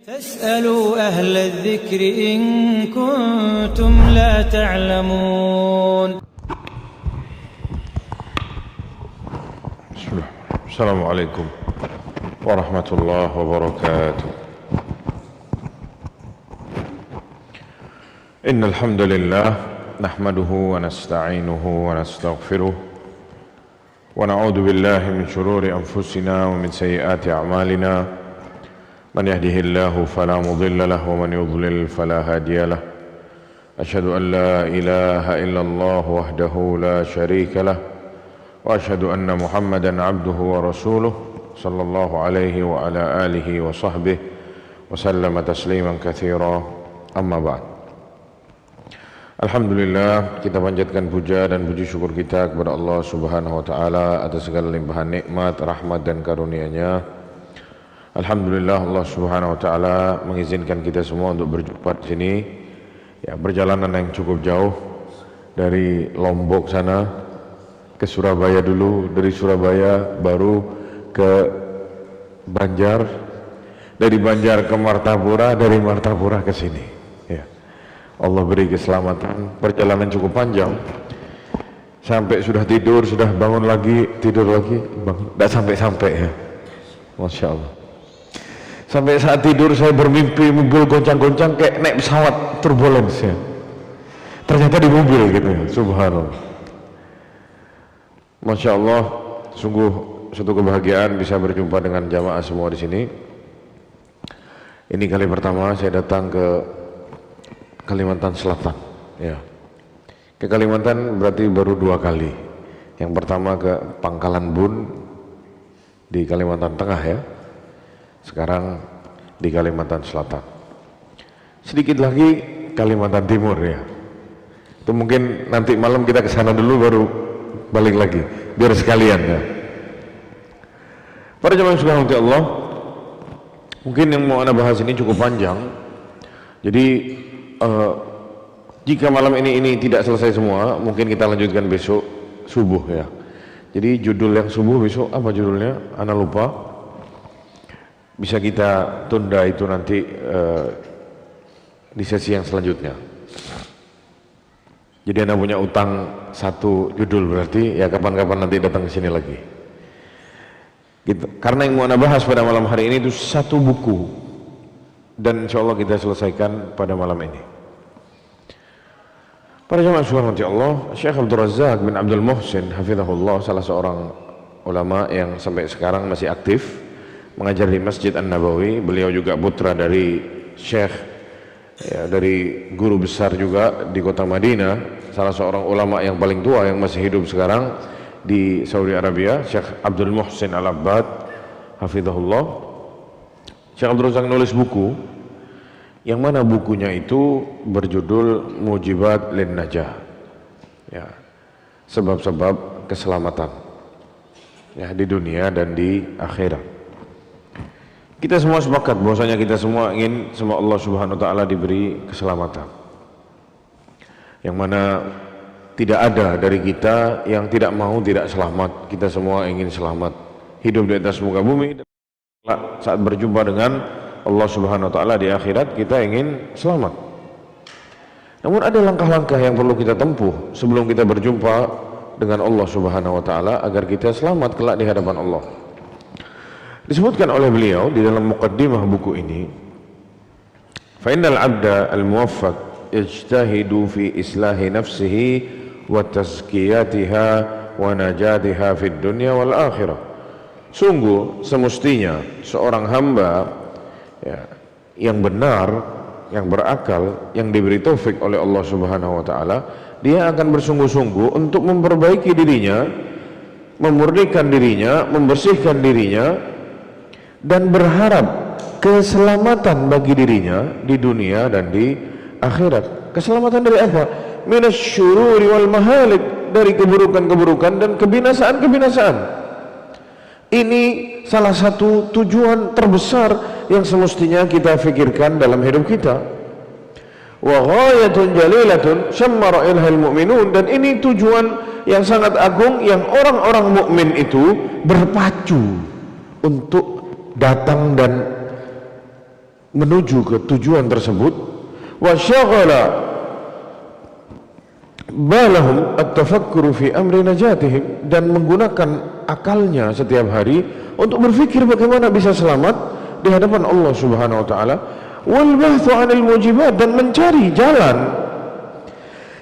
فاسألوا أهل الذكر إن كنتم لا تعلمون. بسم الله. السلام عليكم ورحمة الله وبركاته. إن الحمد لله نحمده ونستعينه ونستغفره ونعوذ بالله من شرور أنفسنا ومن سيئات أعمالنا. من يهده الله فلا مضل له ومن يضلل فلا هادي له. أشهد أن لا إله إلا الله وحده لا شريك له وأشهد أن محمدا عبده ورسوله صلى الله عليه وعلى آله وصحبه وسلم تسليما كثيرا. أما بعد. Alhamdulillah, kita panjatkan puja dan puji syukur kita kepada Allah Subhanahu wa taala atas segala limpahan nikmat, rahmat dan karunia-Nya. Alhamdulillah, Allah Subhanahu wa taala mengizinkan kita semua untuk berjumpa di sini. Ya, perjalanan yang cukup jauh dari Lombok sana ke Surabaya dulu, dari Surabaya baru ke Banjar, dari Banjar ke Martapura, dari Martapura ke sini. Ya. Allah beri keselamatan, perjalanan cukup panjang. Sampai sudah tidur, sudah bangun lagi, tidur lagi, bangun. Tidak sampai-sampai ya. Masya Allah. Sampai saat tidur saya bermimpi mobil goncang-goncang kayak naik pesawat turbulence ya. Ternyata di mobil gitu ya. Subhanallah. Masya Allah, sungguh suatu kebahagiaan bisa berjumpa dengan jamaah semua di sini. Ini kali pertama saya datang ke Kalimantan Selatan. Ya. Ke Kalimantan berarti baru 2 kali. Yang pertama ke Pangkalan Bun di Kalimantan Tengah ya. Sekarang di Kalimantan Selatan. Sedikit lagi Kalimantan Timur ya. Itu mungkin nanti malam kita ke sana dulu baru balik lagi biar sekalian ya. Para jemaah sekalian Allah, mungkin yang mau Anda bahas ini cukup panjang. Jadi jika malam ini tidak selesai semua, mungkin kita lanjutkan besok subuh ya. Jadi judul yang subuh besok apa judulnya? Ana lupa. Bisa kita tunda itu nanti di sesi yang selanjutnya. Jadi Anda punya utang satu judul berarti ya kapan-kapan nanti datang ke sini lagi. Gitu. Karena yang mau Anda bahas pada malam hari ini itu satu buku dan insya Allah kita selesaikan pada malam ini. Para jemaah sekalian Allah, Syekh Abdul Razak bin Abdul Muhsin hafizahullah, salah seorang ulama yang sampai sekarang masih aktif mengajar di Masjid An-Nabawi. Beliau juga putra dari Syekh ya, dari guru besar juga di kota Madinah, salah seorang ulama yang paling tua yang masih hidup sekarang di Saudi Arabia, Syekh Abdul Muhsin Al-Abbad hafizahullah. Syekh Abdul Razak nulis buku yang mana bukunya itu berjudul Mujibat lin Najah ya, sebab-sebab keselamatan ya di dunia dan di akhirat. Kita semua sepakat bahwasanya kita semua ingin sama Allah Subhanahu wa taala diberi keselamatan. Yang mana tidak ada dari kita yang tidak mau tidak selamat. Kita semua ingin selamat, hidup di atas muka bumi, dan saat berjumpa dengan Allah Subhanahu wa taala di akhirat kita ingin selamat. Namun ada langkah-langkah yang perlu kita tempuh sebelum kita berjumpa dengan Allah Subhanahu wa taala agar kita selamat kelak di hadapan Allah. Disebutkan oleh beliau di dalam muqaddimah buku ini, fa innal 'abda al-muwaffaq yajtahidu fi islahi nafsihi wa tazkiyatiha wa najatiha fid dunya wal akhirah. Sungguh semestinya seorang hamba ya, yang benar, yang berakal, yang diberi taufik oleh Allah Subhanahu wa taala, dia akan bersungguh-sungguh untuk memperbaiki dirinya, memurnikan dirinya, membersihkan dirinya, dan berharap keselamatan bagi dirinya di dunia dan di akhirat. Keselamatan dari apa? Minasyururi wal mahalik, dari keburukan-keburukan dan kebinasaan-kebinasaan. Ini salah satu tujuan terbesar yang semestinya kita fikirkan dalam hidup kita. Wa ghayatun jalilatun syammara ilhal mu'minun, dan ini tujuan yang sangat agung yang orang-orang mukmin itu berpacu untuk datang dan menuju ke tujuan tersebut, wa syaghala balahum at-tafakkuru fi amri najatihim, dan menggunakan akalnya setiap hari untuk berpikir bagaimana bisa selamat di hadapan Allah Subhanahu wa taala, wal bahthu 'anil mujibat, dan mencari jalan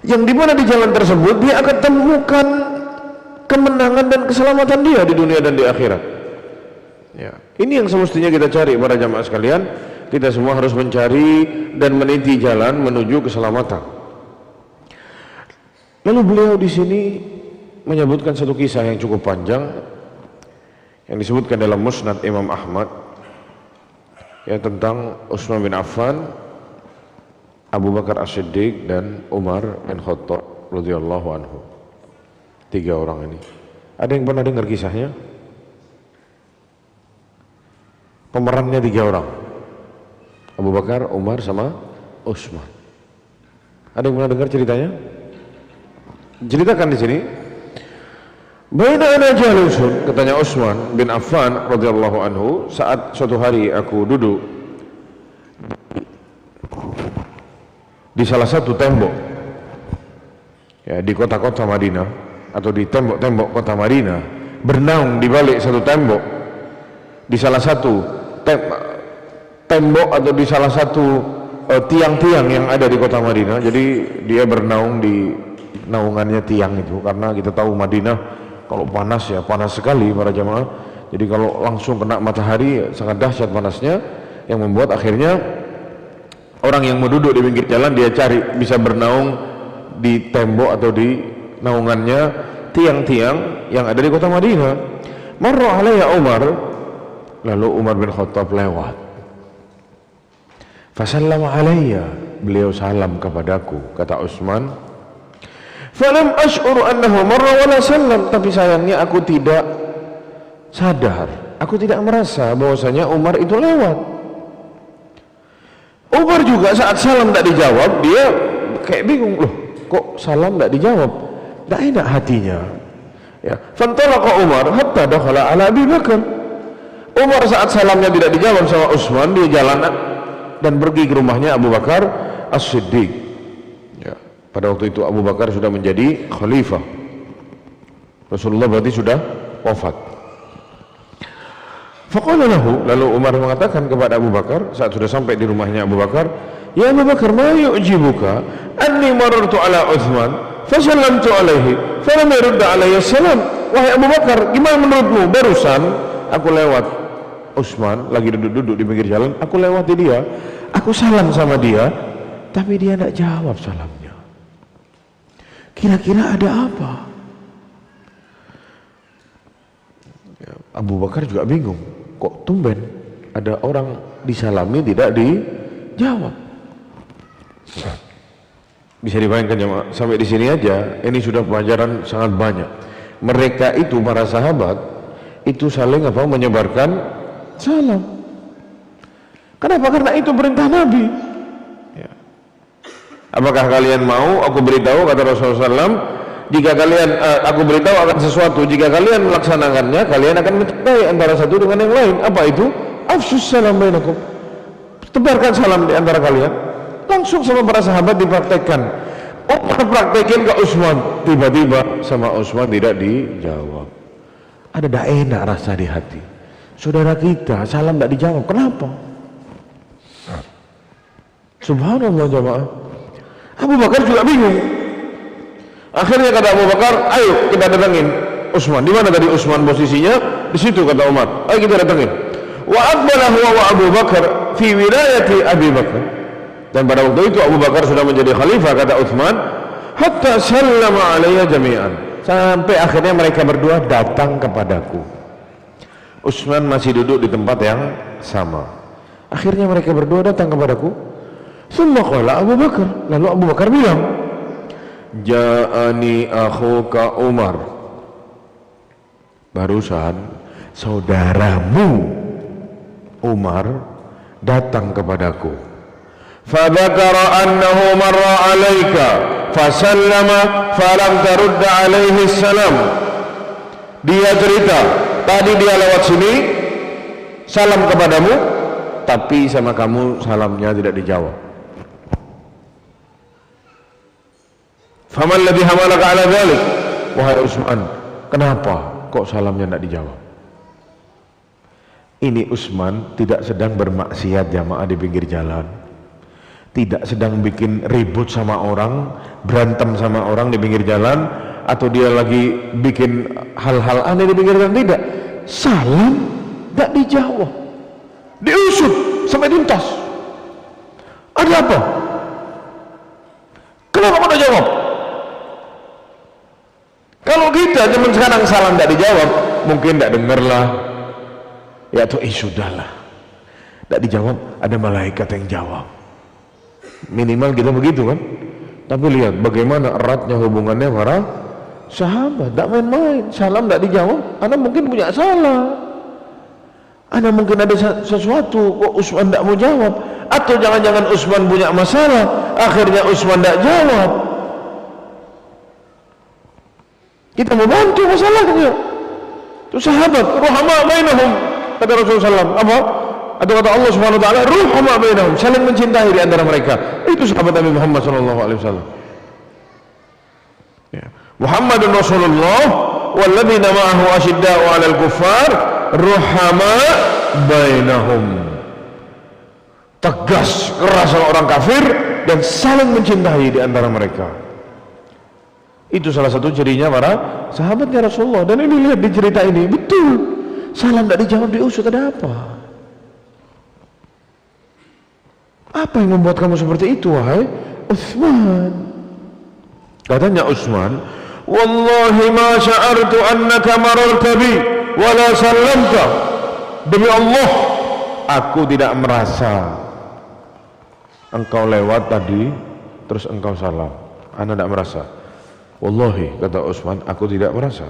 yang dimana di jalan tersebut dia akan temukan kemenangan dan keselamatan dia di dunia dan di akhirat. Ya, ini yang semestinya kita cari para jamaah sekalian. Kita semua harus mencari dan meniti jalan menuju keselamatan. Lalu beliau di sini menyebutkan satu kisah yang cukup panjang yang disebutkan dalam Musnad Imam Ahmad, ya, tentang Utsman bin Affan, Abu Bakar As-Siddiq, dan Umar bin Khattab radhiyallahu anhu. 3 orang ini. Ada yang pernah dengar kisahnya? Pemerannya 3 orang. Abu Bakar, Umar, sama Utsman. Ada yang pernah dengar ceritanya? Ceritakan di sini. Baina ana jalusun, katanya Utsman bin Affan radhiyallahu anhu, saat suatu hari aku duduk di salah satu tembok, ya, di kota-kota Madinah atau di tembok-tembok kota Madinah, bernaung di balik satu tembok, di salah satu tembok atau di salah satu tiang-tiang yang ada di kota Madinah. Jadi dia bernaung di naungannya tiang itu, karena kita tahu Madinah kalau panas, ya panas sekali para jamaah. Jadi kalau langsung kena matahari sangat dahsyat panasnya, yang membuat akhirnya orang yang mau duduk di pinggir jalan dia cari bisa bernaung di tembok atau di naungannya tiang-tiang yang ada di kota Madinah. Marra alayya Umar, lalu Umar bin Khattab lewat. Fasallama alayya, beliau salam kepadaku, kata Utsman. Falam ash'ur annahu marra wala sallam, tapi sayangnya aku tidak sadar, aku tidak merasa bahwasanya Umar itu lewat. Umar juga saat salam tidak dijawab, dia kayak bingung, loh kok salam tidak dijawab, tidak enak hatinya. Ya, fantalaqa Umar hatta dakhala ala Abi Bakar. Umar saat salamnya tidak dijawab sama Utsman, dia jalan dan pergi ke rumahnya Abu Bakar As-Siddiq. Ya, pada waktu itu Abu Bakar sudah menjadi khalifah. Rasulullah berarti sudah wafat. Faqala lahu, lalu Umar mengatakan kepada Abu Bakar saat sudah sampai di rumahnya Abu Bakar, "Ya Abu Bakar, ma yu'jibuka anni marartu ala Utsman fa sallamtu alaihi falam yurd alayya salam." Wahai Abu Bakar, gimana menurutmu, barusan aku lewat Utsman lagi duduk-duduk di pinggir jalan, aku lewati dia, aku salam sama dia, tapi dia tidak jawab salamnya. Kira-kira ada apa? Ya, Abu Bakar juga bingung, kok tumben ada orang disalami tidak dijawab. Bisa dibayangkan ya, sampai di sini aja ini sudah pelajaran sangat banyak. Mereka itu para sahabat itu saling menyebarkan salam. Kenapa? Karena itu perintah Nabi. Ya. Apakah kalian mau aku beritahu, kata Rasulullah SAW, jika kalian aku beritahu akan sesuatu, jika kalian melaksanakannya, kalian akan mencintai antara satu dengan yang lain. Apa itu? Afshus salam bainakum. Tebarkan salam di antara kalian. Langsung sama para sahabat dipraktekkan. Umar praktekin ke Utsman, tiba-tiba sama Utsman tidak dijawab. Ada tak enak rasa di hati. Saudara kita salam tidak dijawab, kenapa? Subhanallah jamaah. Abu Bakar juga bingung. Akhirnya kata Abu Bakar, ayo kita datangin Utsman. Di mana tadi Utsman posisinya? Di situ, kata Umar. Ayo kita datangin. Wa aqbala huwa wa Abu Bakar fi wilayati Abi Bakar. Dan pada waktu itu Abu Bakar sudah menjadi khalifah, kata Utsman, hatta sallama alayya jami'an, sampai akhirnya mereka berdua datang kepadaku. Utsman masih duduk di tempat yang sama. Akhirnya mereka berdua datang kepadaku. Tsumma qala Abu Bakar, lalu Abu Bakar bilang, ja'ani akhuka Umar, barusan saudaramu Umar datang kepadaku. Fadzakara annahu marra alaika fasallama falam tarudda alaihi salam. Dia cerita, tadi dia lewat sini salam kepadamu, tapi sama kamu salamnya tidak dijawab. Faman ladzi hamalaka ala dzalik? Wahai Utsman, kenapa kok salamnya tidak dijawab? Ini Utsman tidak sedang bermaksiat jamaah di pinggir jalan, tidak sedang bikin ribut sama orang, berantem sama orang di pinggir jalan, atau dia lagi bikin hal-hal aneh di pinggir jalan. Tidak, salam tidak dijawab, diusut sampai tuntas. Ada apa? Kenapa kamu tidak jawab? Kalau kita zaman sekarang salam tidak dijawab, mungkin tidak dengarlah, ya tuh sudahlah, tidak dijawab, ada malaikat yang jawab, minimal kita begitu kan. Tapi lihat bagaimana eratnya hubungannya para sahabat, tidak main-main. Salam tidak dijawab, Anda mungkin punya salah, Anda mungkin ada sesuatu kok Utsman tidak mau jawab, atau jangan-jangan Utsman punya masalah akhirnya Utsman tidak jawab. Kita mau bantu masalahnya. Itu sahabat, ruhama bainahum, kata Rasulullah SAW. Apa? Atau kata Allah Subhanahu wa taala, ruhama bainahum, saling mencintai di antara mereka. Itu sahabat Nabi Muhammad SAW. Ya. Muhammadun Rasulullah walladzina ma'ahu asyidda'u 'alal kuffar ruhama bainahum. Tegas, keras sama orang kafir dan saling mencintai di antara mereka. Itu salah satu cirinya para sahabatnya Rasulullah. Dan ini lihat di cerita ini, betul, salam tidak dijawab, diusut. Ada apa? Apa yang membuat kamu seperti itu, wahai Utsman? Katanya Utsman, wallahi ma sya'artu annaka mararta bi wala sallamta. Demi Allah, aku tidak merasa engkau lewat tadi terus engkau salam. Anda tidak merasa. Wallahi, kata Utsman, aku tidak merasa.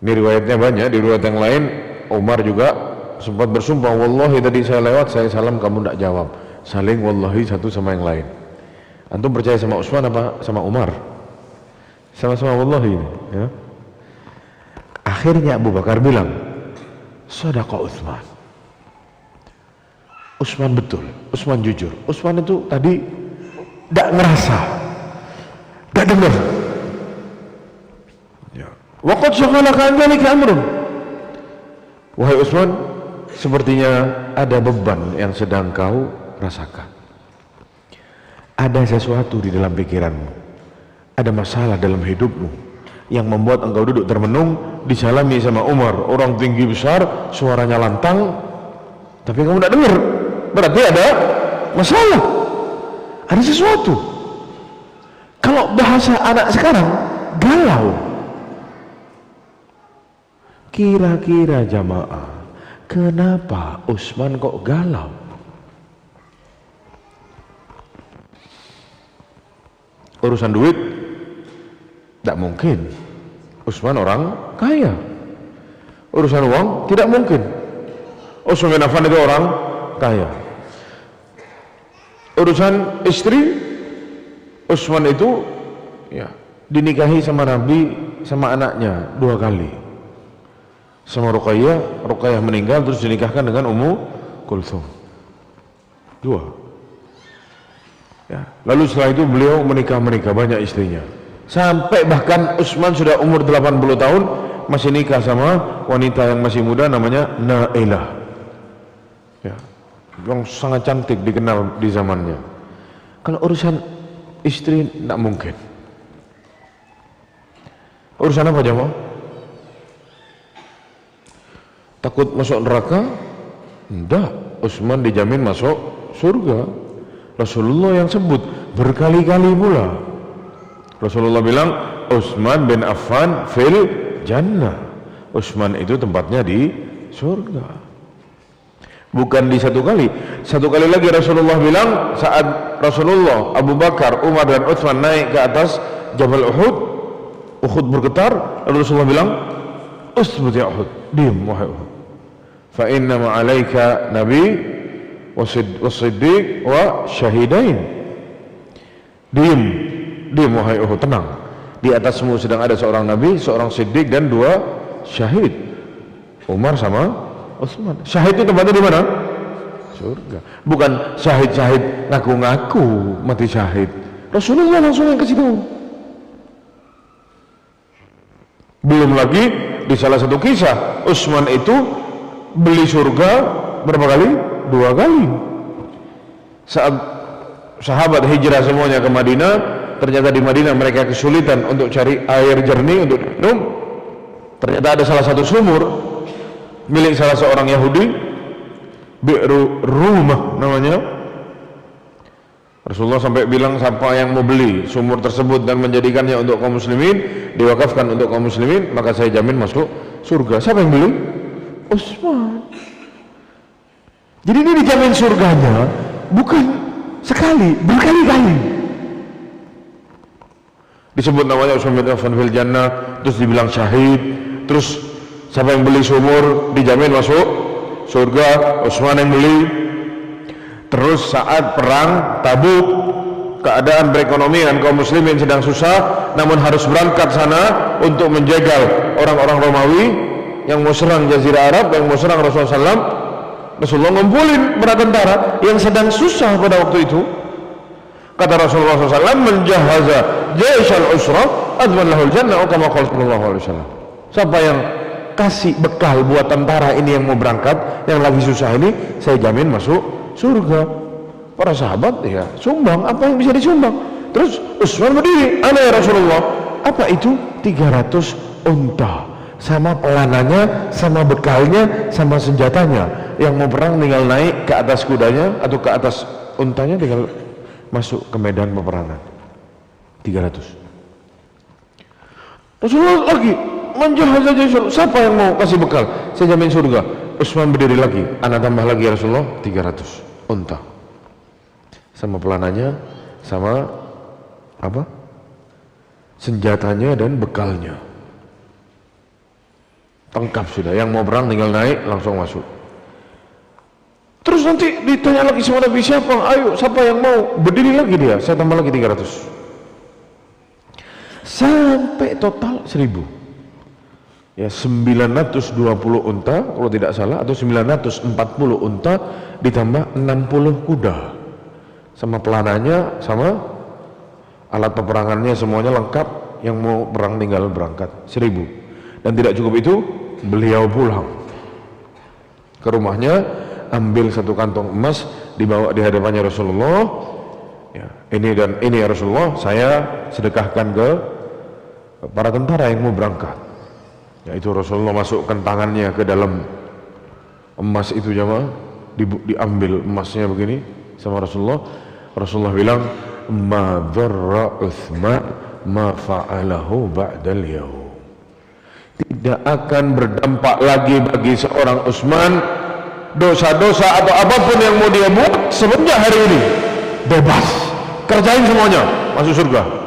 Ini riwayatnya banyak. Di riwayat yang lain Umar juga sempat bersumpah, wallahi tadi saya lewat, saya salam, kamu tidak jawab. Saling wallahi satu sama yang lain. Antum percaya sama Utsman apa sama Umar? Sama-sama wallahi ini, ya. Akhirnya Abu Bakar bilang, shadaqa Utsman. Utsman betul, Utsman jujur. Utsman itu tadi tidak ngerasa, tidak dengar. Ya. Waqad syaghalaka an dzalika amrun. Wahai Utsman, sepertinya ada beban yang sedang kau rasakan. Ada sesuatu di dalam pikiranmu, ada masalah dalam hidupmu yang membuat engkau duduk termenung, disalami sama Umar, orang tinggi besar, suaranya lantang, tapi kamu tidak dengar. Berarti ada masalah, ada sesuatu. Kalau bahasa anak sekarang, galau. Kira-kira jamaah, kenapa Utsman kok galau? Urusan duit? Tidak mungkin. Utsman orang kaya. Urusan uang? Tidak mungkin. Utsman bin Affan itu orang kaya. Urusan istri? Utsman itu ya, dinikahi sama Nabi sama anaknya 2 kali. Sama Ruqayyah meninggal terus dinikahkan dengan Ummu Kulthum. 2. Ya. Lalu setelah itu beliau menikah banyak istrinya. Sampai bahkan Utsman sudah umur 80 tahun masih nikah sama wanita yang masih muda namanya Nailah. Ya. Yang sangat cantik dikenal di zamannya. Kalau urusan istri tidak mungkin. Urusan apa jemaah? Takut masuk neraka? Tidak. Utsman dijamin masuk surga. Rasulullah yang sebut berkali-kali pula. Rasulullah bilang Utsman bin Affan fil jannah. Utsman itu tempatnya di surga. Bukan di satu kali. Satu kali lagi Rasulullah bilang saat Rasulullah, Abu Bakar, Umar dan Utsman naik ke atas Jabal Uhud. Uhud bergetar. Lalu Rasulullah bilang, "Usbut ya Uhud, diam wahai Uhud. Fa inna ma'alaika nabi was-siddiq wa syahidain." Diam wahai Uhud, tenang. Di atasmu sedang ada seorang nabi, seorang siddiq dan 2 syahid. Umar sama Utsman. Syahid itu tempatnya di mana? Surga. Bukan syahid-syahid ngaku-ngaku mati syahid. Rasulullah langsung yang kasih tahu. Belum lagi di salah satu kisah, Utsman itu beli surga berapa kali? 2 kali. Saat sahabat hijrah semuanya ke Madinah, ternyata di Madinah mereka kesulitan untuk cari air jernih untuk minum. Ternyata ada salah satu sumur milik salah seorang Yahudi, Bi'ru Rumah namanya. Rasulullah sampai bilang, siapa yang mau beli sumur tersebut dan menjadikannya untuk kaum muslimin, diwakafkan untuk kaum muslimin, maka saya jamin masuk surga. Siapa yang beli? Utsman. Jadi ini dijamin surganya bukan sekali, berkali-kali. Disebut namanya Utsman bin Affan fil jannah, terus dibilang syahid, terus siapa yang beli sumur dijamin masuk surga, Utsman yang beli. Terus saat perang Tabuk, keadaan perekonomian kaum muslimin sedang susah, namun harus berangkat sana untuk menjegal orang-orang Romawi yang mau serang Jazirah Arab, yang mau serang Rasulullah SAW. Rasulullah ngumpulin para tentara yang sedang susah pada waktu itu. Kata Rasulullah SAW, menjahaza jaishal usra adwan lahul jannah, kama qala sallallahu alaihi wasallam. Siapa yang kasih bekal buat tentara ini yang mau berangkat, yang lagi susah ini, saya jamin masuk surga. Para sahabat ya sumbang apa yang bisa disumbang. Terus Utsman berdiri, ana ya Rasulullah, apa itu? 300 unta, sama pelananya, sama bekalnya, sama senjatanya. Yang mau perang tinggal naik ke atas kudanya atau ke atas untanya, tinggal masuk ke medan peperangan. 300. Rasulullah lagi menjahaza jaishal, siapa yang mau kasih bekal, saya jamin surga. Utsman berdiri lagi, ana tambah lagi ya Rasulullah, 300 unta sama pelananya, sama apa, senjatanya dan bekalnya, lengkap sudah. Yang mau perang tinggal naik langsung masuk. Terus nanti ditanya lagi sama Nabi, siapa, ayo siapa yang mau, berdiri lagi dia, saya tambah lagi 300 sampai total 1000. Ya, 920 unta kalau tidak salah, atau 940 unta ditambah 60 kuda sama pelananya, sama alat peperangannya, semuanya lengkap. Yang mau perang tinggal berangkat 1000. Dan tidak cukup itu, beliau pulang ke rumahnya, ambil 1 kantong emas, dibawa di hadapannya Rasulullah. Ya, ini dan ini ya Rasulullah, saya sedekahkan ke para tentara yang mau berangkat. Yaitu Rasulullah masukkan tangannya ke dalam emas itu, jamaah, diambil emasnya begini sama Rasulullah. Rasulullah bilang, ma dharra Utsman ma fa'alahu ba'dal yaum. Tidak akan berdampak lagi bagi seorang Utsman dosa-dosa atau apapun yang mau dia buat semenjak hari ini. Bebas, kerjain semuanya, masuk surga.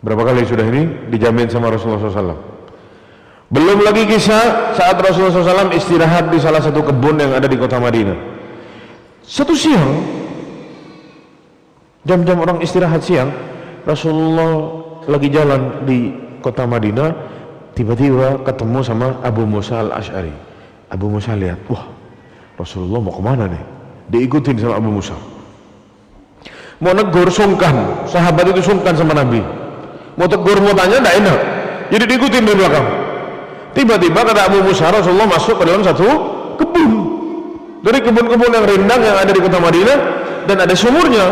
Berapa kali sudah ini dijamin sama Rasulullah SAW. Belum lagi kisah saat Rasulullah SAW istirahat di salah satu kebun yang ada di kota Madinah. Satu siang, jam-jam orang istirahat siang, Rasulullah lagi jalan di kota Madinah, tiba-tiba ketemu sama Abu Musa al-Ash'ari. Abu Musa lihat, wah Rasulullah mau kemana nih? Diikutin sama Abu Musa. Mau negur, sungkan. Sahabat itu sungkan sama Nabi. Mau tegur, mau tanya, tidak enak, jadi diikutin di belakang. Tiba-tiba kata Abu Musa, Rasulullah masuk ke dalam satu kebun, dari kebun-kebun yang rindang yang ada di kota Madinah, dan ada sumurnya.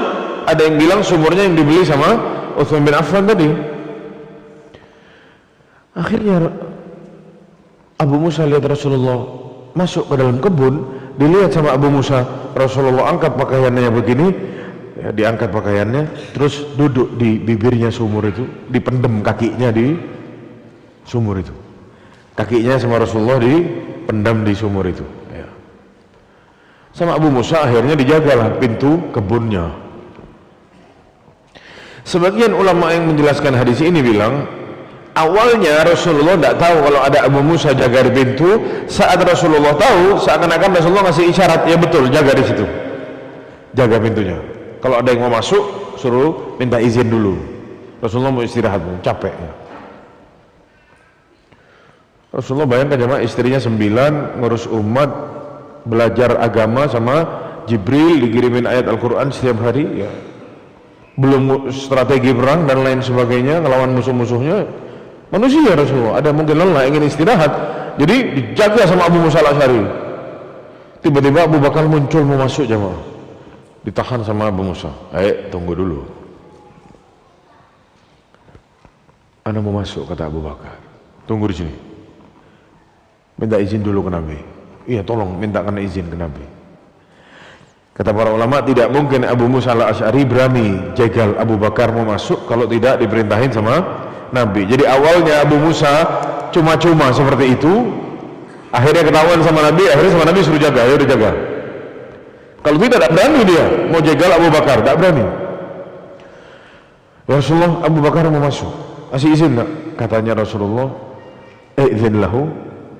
Ada yang bilang sumurnya yang dibeli sama Utsman bin Affan tadi. Akhirnya Abu Musa lihat Rasulullah masuk ke dalam kebun, dilihat sama Abu Musa. Rasulullah angkat pakaiannya begini, ya, diangkat pakaiannya, terus duduk di bibirnya sumur itu, dipendem kakinya di sumur itu. Kakinya sama Rasulullah dipendam di sumur itu. Ya. Sama Abu Musa akhirnya dijagalah pintu kebunnya. Sebagian ulama yang menjelaskan hadis ini bilang, awalnya Rasulullah tidak tahu kalau ada Abu Musa jaga di pintu. Saat Rasulullah tahu, seakan-akan Rasulullah ngasih isyarat, ya betul, jaga di situ, jaga pintunya. Kalau ada yang mau masuk, suruh minta izin dulu. Rasulullah mau istirahat, capek. Rasulullah bayangkan jemaah, istrinya 9, ngurus umat, belajar agama sama Jibril, dikirimin ayat Al-Quran setiap hari, ya. Belum strategi perang dan lain sebagainya, ngelawan musuh-musuhnya. Manusia Rasulullah, ada mungkin lelah, ingin istirahat, jadi dijaga sama Abu Musa al-Asy'ari. Tiba-tiba Abu Bakar muncul mau masuk jemaah, ditahan sama Abu Musa. Tunggu dulu, Anda mau masuk, kata Abu Bakar. Tunggu di sini, minta izin dulu ke Nabi. Iya, tolong mintakan izin ke Nabi. Kata para ulama, tidak mungkin Abu Musa al-Asy'ari berani jegal Abu Bakar mau masuk kalau tidak diperintahin sama Nabi. Jadi awalnya Abu Musa cuma-cuma seperti itu, akhirnya ketahuan sama Nabi, akhirnya sama Nabi suruh jaga, ayo dijaga. Kalau tidak berani dia mau jegal Abu Bakar, tidak berani. Ya Rasulullah, Abu Bakar mau masuk, kasih izin nak? Katanya Rasulullah, izin lahu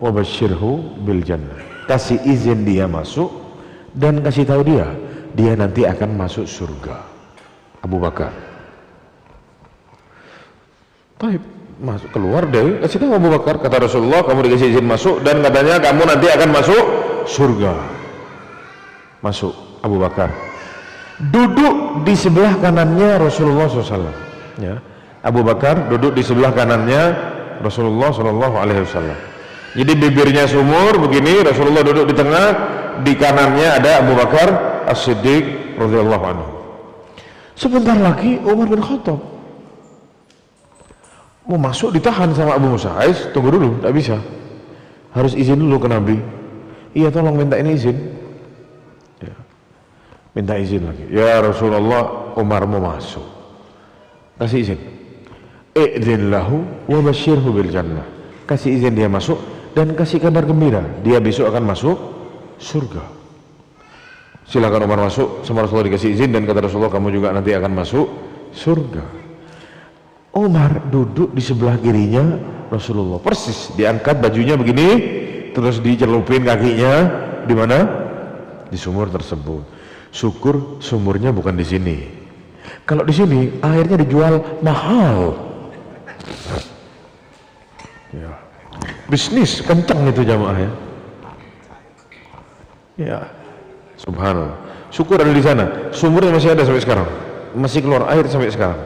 wa basyirhu bil jannah. Kasih izin dia masuk dan kasih tahu dia nanti akan masuk surga. Abu Bakar, baik, masuk, keluar deh, kasih tahu Abu Bakar, kata Rasulullah, kamu dikasih izin masuk dan katanya kamu nanti akan masuk surga. Masuk Abu Bakar, duduk di sebelah kanannya Rasulullah SAW, ya. Abu Bakar duduk di sebelah kanannya Rasulullah SAW. Jadi bibirnya sumur begini, Rasulullah duduk di tengah, di kanannya ada Abu Bakar As-Siddiq radhiyallahu anhu. Sebentar lagi Umar bin Khattab mau masuk, ditahan sama Abu Musa. Tunggu dulu, tidak bisa, harus izin dulu ke Nabi. Iya, tolong minta ini izin, ya. Minta izin lagi, ya Rasulullah, Umar mau masuk, kasih izin. Idzin lahu wa basyirhu bil jannah. Kasih izin dia masuk dan kasih kabar gembira, dia besok akan masuk surga. Silakan Umar masuk, sama Rasulullah dikasih izin dan kata Rasulullah, kamu juga nanti akan masuk surga. Umar duduk di sebelah kirinya Rasulullah, persis diangkat bajunya begini, terus dicelupin kakinya di mana? Di sumur tersebut. Syukur sumurnya bukan di sini. Kalau di sini airnya dijual mahal. Ya. Bisnis kencang itu jamaah, ya. Ya, subhanallah. Syukur ada di sana, sumurnya masih ada sampai sekarang, masih keluar air sampai sekarang.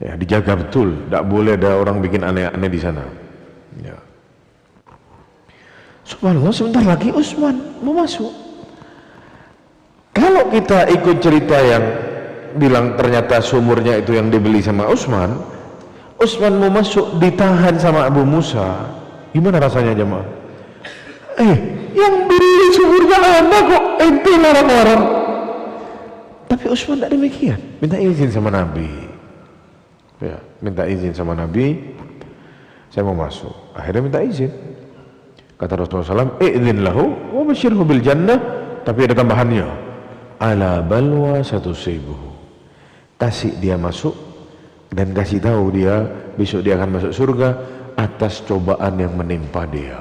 Ya, dijaga betul, tidak boleh ada orang bikin aneh-aneh di sana. Ya. Subhanallah, sebentar lagi Utsman mau masuk. Kalau kita ikut cerita yang bilang ternyata sumurnya itu yang dibeli sama Utsman mau masuk ditahan sama Abu Musa, gimana rasanya jemaah? Yang beli sumurnya Anda kok ente larang-larang. Tapi Utsman tidak demikian, minta izin sama Nabi, ya, minta izin sama Nabi, saya mau masuk. Akhirnya minta izin, kata Rasulullah SAW, idzin lahu wa basyirhu bil jannah. Tapi ada tambahannya, ala balwa satusibuhu. Kasih dia masuk dan kasih tahu dia besok dia akan masuk surga atas cobaan yang menimpa dia.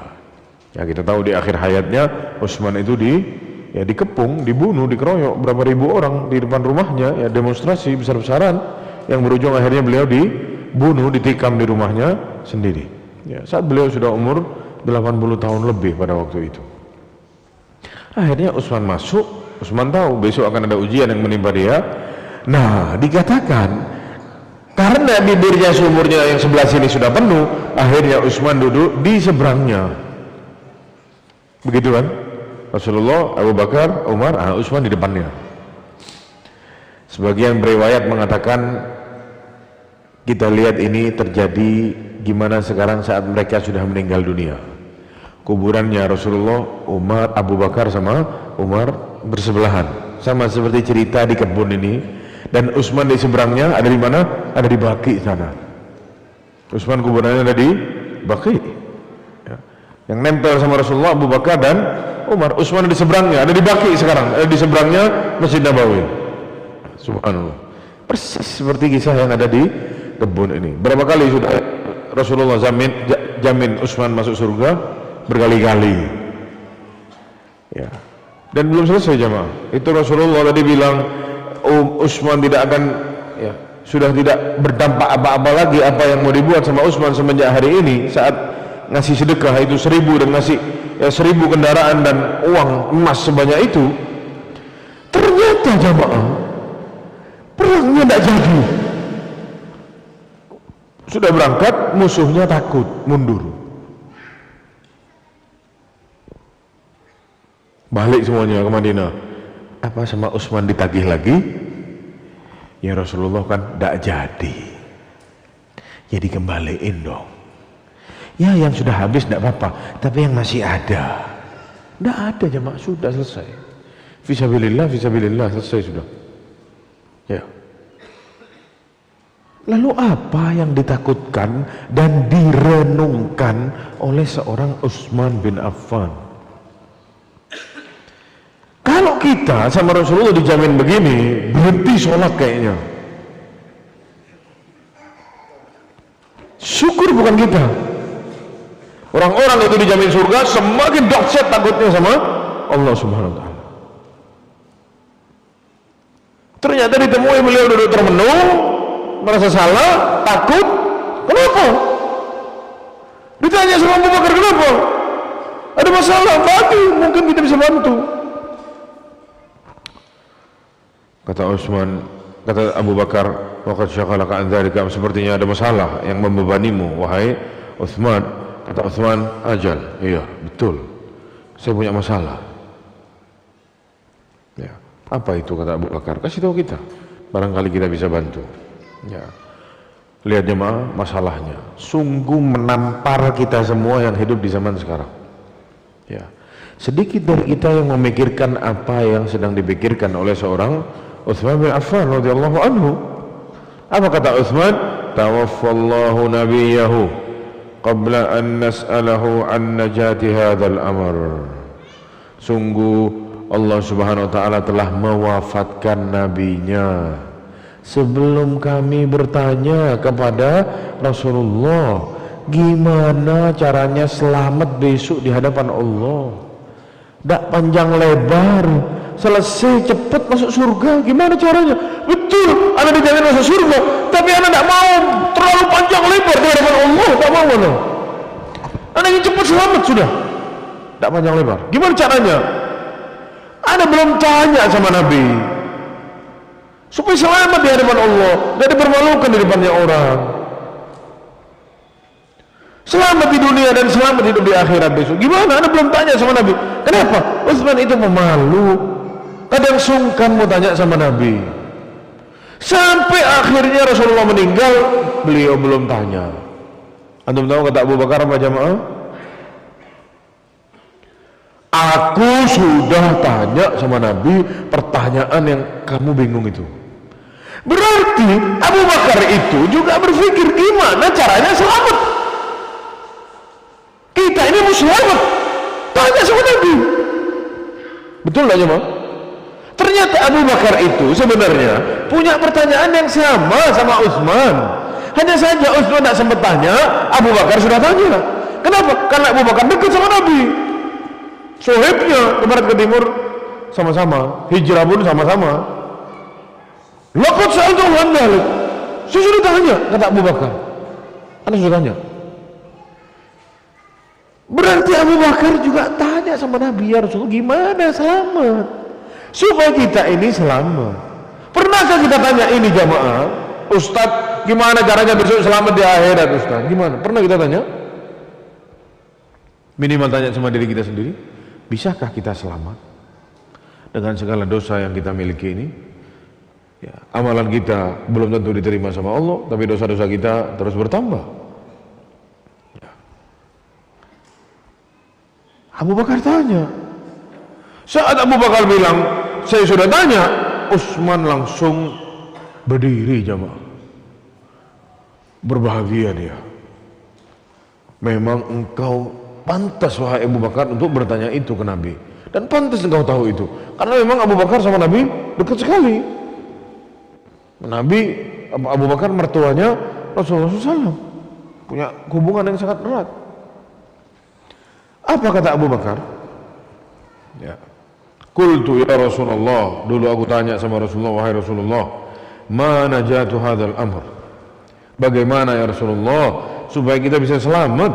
Ya, kita tahu di akhir hayatnya Utsman itu dikepung, dibunuh, dikeroyok berapa ribu orang di depan rumahnya, ya, demonstrasi besar-besaran yang berujung akhirnya beliau dibunuh, ditikam di rumahnya sendiri. Ya, saat beliau sudah umur 80 tahun lebih pada waktu itu. Akhirnya Utsman masuk, Utsman tahu besok akan ada ujian yang menimpa dia. Nah, dikatakan karena bibirnya sumurnya yang sebelah sini sudah penuh, akhirnya Utsman duduk di seberangnya. Begitu kan? Rasulullah, Abu Bakar, Umar, Utsman di depannya. Sebagian beriwayat mengatakan, kita lihat ini terjadi gimana sekarang saat mereka sudah meninggal dunia. Kuburannya Rasulullah, Umar, Abu Bakar sama Umar bersebelahan, sama seperti cerita di kebun ini. Dan Utsman di seberangnya ada di mana? Ada di Baqi sana. Utsman kuburannya ada di Baqi, ya. Yang nempel sama Rasulullah, Abu Bakar dan Umar. Utsman di seberangnya, ada di Baqi sekarang, ada di seberangnya Masjid Nabawi. Subhanallah, persis seperti kisah yang ada di kebun ini. Berapa kali sudah Rasulullah jamin Utsman masuk surga? Berkali-kali, ya. Dan belum selesai jamaah. Itu Rasulullah tadi bilang Utsman tidak akan, ya, sudah tidak berdampak apa-apa lagi apa yang mau dibuat sama Utsman semenjak hari ini saat ngasih sedekah itu 1000 dan ngasih 1000 kendaraan dan uang emas sebanyak itu, ternyata jamaah perangnya tidak jadi. Sudah berangkat, musuhnya takut mundur, balik semuanya ke Madinah. Apa sama Utsman ditagih lagi? Ya Rasulullah, kan tidak jadi, jadi kembaliin dong. Ya yang sudah habis tidak apa-apa, tapi yang masih ada. Tidak ada jemaah, sudah selesai. Fisabilillah, selesai sudah. Ya. Lalu apa yang ditakutkan dan direnungkan oleh seorang Utsman bin Affan? Kalau kita sama Rasulullah dijamin begini, berhenti sholat kayaknya. Syukur bukan kita. Orang-orang itu dijamin surga, semakin dahsyat takutnya sama Allah Subhanahu wa Ta'ala. Ternyata ditemui beliau duduk termenung, merasa salah, takut. Kenapa? Ditanya sama Abu Bakar, kenapa? Ada masalah, bantu, mungkin kita bisa bantu. Kata Utsman, kata Abu Bakar, waqad syaghalaka an dzalika, sepertinya ada masalah yang membebanimu wahai Utsman. Kata Utsman, ajal, iya betul, saya punya masalah. Ya, apa itu kata Abu Bakar? Kasih tahu kita, barangkali kita bisa bantu. Ya, lihat jemaah masalahnya, sungguh menampar kita semua yang hidup di zaman sekarang. Ya, sedikit dari kita yang memikirkan apa yang sedang dipikirkan oleh seorang Utsman bin Affan radhiyallahu anhu. Apa kata Utsman? Tawaffallahu nabiyahu qabla an nas'alahu an najati hadzal amr. Sungguh Allah Subhanahu wa taala telah mewafatkan nabinya sebelum kami bertanya kepada Rasulullah gimana caranya selamat besok di hadapan Allah. Tidak panjang lebar, selesai cepat masuk surga. Gimana caranya? Betul, anda dijamin masuk surga, tapi anda tidak mau terlalu panjang lebar di hadapan Allah. Tak mau anda. Anda ingin cepat selamat sudah, tidak panjang lebar. Gimana caranya? Anda belum tanya sama Nabi supaya selamat di hadapan Allah, tidak dipermalukan di depannya orang. Selamat di dunia dan selamat hidup di akhirat besok. Gimana? Anda belum tanya sama Nabi. Kenapa? Utsman itu pemalu, kadang sungkan mau tanya sama Nabi. Sampai akhirnya Rasulullah meninggal, beliau belum tanya. Antum tahu kata Abu Bakar apa jamaah? Aku sudah tanya sama Nabi pertanyaan yang kamu bingung itu. Berarti Abu Bakar itu juga berpikir gimana caranya selamat. Kita ini mau selamat, tanya sama Nabi. Betul gak jemaah? Ternyata Abu Bakar itu sebenarnya punya pertanyaan yang sama Utsman. Hanya saja Utsman tidak sempat tanya, Abu Bakar sudah tanya. Kenapa? Karena Abu Bakar dekat sama Nabi, sohibnya ke barat ke timur sama-sama, hijrah pun sama-sama. Laqad sa'altuhu an dzalik. Saya sudah tanya, kata Abu Bakar. Anda sudah tanya. Berarti Abu Bakar juga tanya sama Nabi, ya Rasulullah gimana selamat supaya kita ini selamat. Pernahkah kita tanya ini jamaah? Ustadz, gimana caranya besok selamat di akhirat Ustadz? Gimana? Pernah kita tanya? Minimal tanya sama diri kita sendiri, bisakah kita selamat dengan segala dosa yang kita miliki ini? Ya, amalan kita belum tentu diterima sama Allah, tapi dosa-dosa kita terus bertambah. Abu Bakar tanya. Saat Abu Bakar bilang, saya sudah tanya, Utsman langsung berdiri jamaah. Berbahagia dia. Memang engkau pantas wahai Abu Bakar untuk bertanya itu ke Nabi. Dan pantas engkau tahu itu. Karena memang Abu Bakar sama Nabi dekat sekali. Nabi, Abu Bakar mertuanya Rasulullah SAW. Punya hubungan yang sangat erat. Apa kata Abu Bakar? Ya. Qultu ya Rasulullah, dulu aku tanya sama Rasulullah, wahai Rasulullah, ma najatu hadzal amr? Bagaimana ya Rasulullah supaya kita bisa selamat?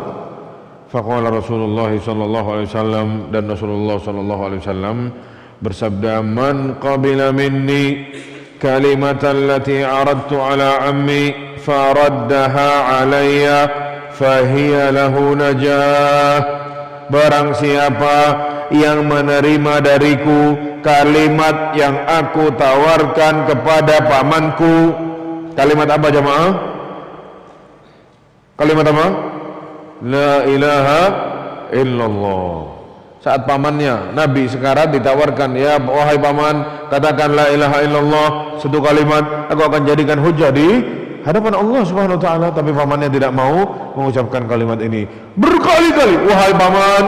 Faqala Rasulullah sallallahu alaihi wasallam, dan Rasulullah sallallahu alaihi wasallam bersabda, man qabila minni kalimatan allati aradtu ala ammi faraddaha alayya fahiya lahu najah. Barang siapa yang menerima dariku kalimat yang aku tawarkan kepada pamanku. Kalimat apa jamaah? Kalimat apa? La ilaha illallah. Saat pamannya Nabi sekarat ditawarkan, ya wahai paman, katakan la ilaha illallah, satu kalimat aku akan jadikan hujah di hadapan Allah Subhanahu wa taala, tapi pamannya tidak mau mengucapkan kalimat ini. Berkali-kali, wahai paman,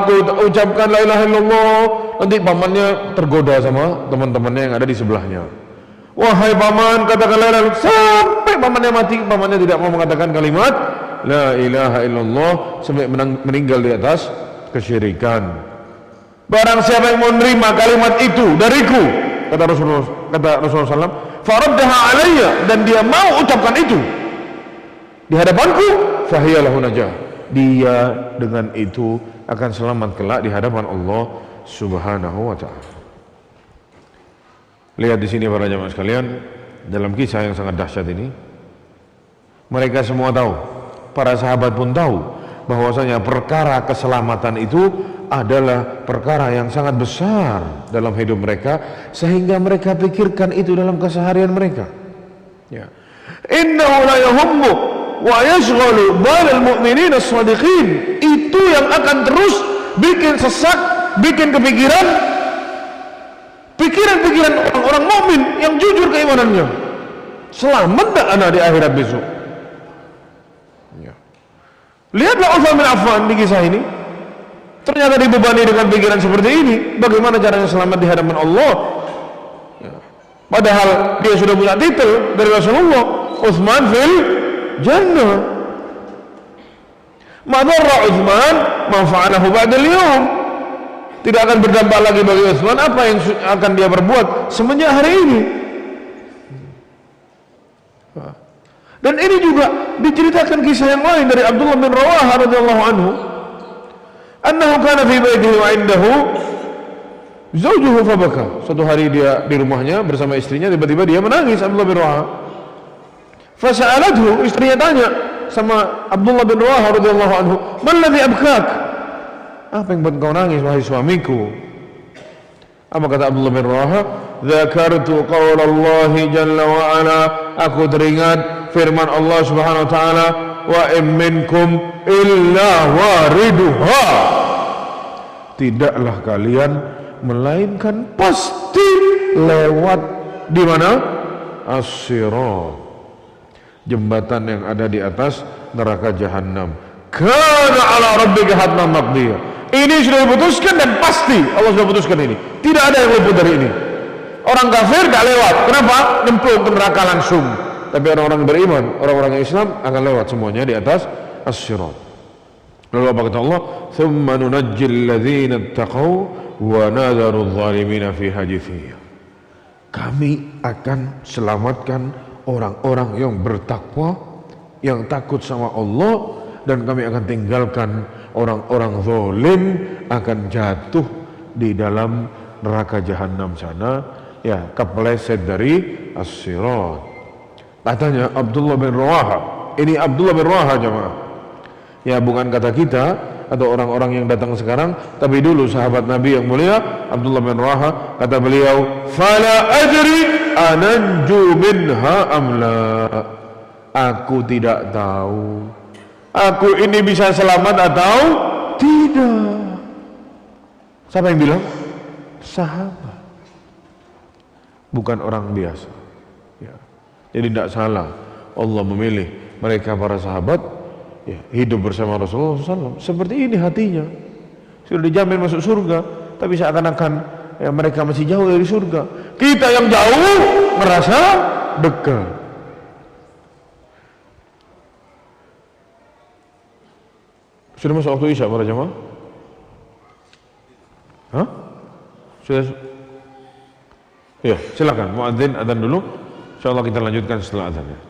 ucapkan la ilaha illallah. Nanti pamannya tergoda sama teman-temannya yang ada di sebelahnya. Wahai paman, katakan la ilaha illallah, sampai pamannya mati, pamannya tidak mau mengatakan kalimat la ilaha illallah sampai meninggal di atas kesyirikan. Barang siapa yang menerima kalimat itu dariku, kata Rasulullah SAW, faraddaha alayya, dan dia mau ucapkan itu di hadapanku, fahiya lahu najah, dia dengan itu akan selamat kelak di hadapan Allah Subhanahu wa taala. Lihat di sini para jamaah sekalian, dalam kisah yang sangat dahsyat ini, mereka semua tahu, para sahabat pun tahu bahwasanya perkara keselamatan itu adalah perkara yang sangat besar dalam hidup mereka, sehingga mereka pikirkan itu dalam keseharian mereka. Ya. Innahu la yahummu wa yashghalu balal mu'minin as-shadiqin. Itu yang akan terus bikin sesak, bikin pikiran orang-orang mukmin yang jujur keimanannya. Selamat tak anak di akhirat besok? Ya. Lihatlah Utsman bin Affan di kisah ini. Ternyata dibebani dengan pikiran seperti ini. Bagaimana caranya selamat di hadapan Allah? Ya. Padahal dia sudah punya titel dari Rasulullah, Utsman fil jannah. Ma dharra Utsman ma fa'alahu ba'dal yawm. Tidak akan berdampak lagi bagi Utsman apa yang akan dia perbuat semenjak hari ini. Dan ini juga diceritakan kisah yang lain dari Abdullah bin Rawaha radhiyallahu anhu. Annahu kana fi baitihi wa indahu zawjuhu fabaka. Suatu hari dia di rumahnya bersama istrinya, tiba-tiba dia menangis, Abdullah bin Rawaha. Fasa'alathu, istrinya tanya sama Abdullah bin Rawaha radhiyallahu anhu, "Man ladzi abkak?" Apa yang buat kau nangis wahai suamiku? Apa kata Abdullah bin Rawaha? Dzakartu qaul Allah jalla wa ala. Aku teringat firman Allah Subhanahu wa taala, wa in minkum illa wariduha. Tidaklah kalian melainkan pasti lewat di mana? As-sirat, jembatan yang ada di atas neraka jahanam. Kana ala rabbika hatman maqdiya. Ini sudah diputuskan dan pasti Allah sudah putuskan ini. Tidak ada yang luput dari ini. Orang kafir tak lewat. Kenapa? Nyemplung ke neraka langsung. Tapi orang-orang beriman, orang-orang yang Islam akan lewat semuanya di atas as-sirat. Lalu apa kata Allah? Thumma nunajjil ladzina ittaqaw wa nadharu adh-dhalimina fiha jithiya. Kami akan selamatkan orang-orang yang bertakwa, yang takut sama Allah, dan kami akan tinggalkan orang-orang zalim akan jatuh di dalam neraka jahanam sana, ya, kepleset dari as-sirat. Katanya Abdullah bin Rawaha, ini Abdullah bin Rawaha jemaah, ya, bukan kata kita atau orang-orang yang datang sekarang, tapi dulu sahabat Nabi yang mulia Abdullah bin Rawaha, kata beliau, fala adri ananju minha amla. Aku tidak tahu aku ini bisa selamat atau tidak. Siapa yang bilang? Sahabat, bukan orang biasa, ya. Jadi tidak salah Allah memilih mereka para sahabat, ya, hidup bersama Rasulullah SAW. Seperti ini hatinya, sudah dijamin masuk surga, tapi seakan-akan, ya, mereka masih jauh dari surga. Kita yang jauh merasa dekat. Sudah masuk waktu Isya para jemaah? Hah? Sudah? Ya, silakan muadzin adzan dulu. Insyaallah kita lanjutkan setelah adzannya.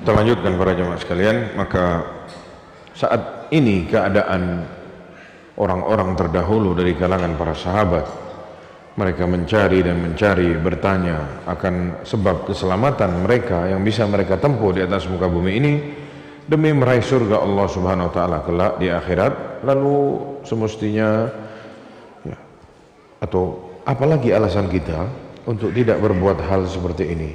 Kita lanjutkan para jemaah sekalian. Maka saat ini keadaan orang-orang terdahulu dari kalangan para sahabat, mereka mencari dan mencari, bertanya akan sebab keselamatan mereka yang bisa mereka tempuh di atas muka bumi ini demi meraih surga Allah Subhanahu wa taala kelak di akhirat. Lalu semestinya ya, atau apalagi alasan kita untuk tidak berbuat hal seperti ini?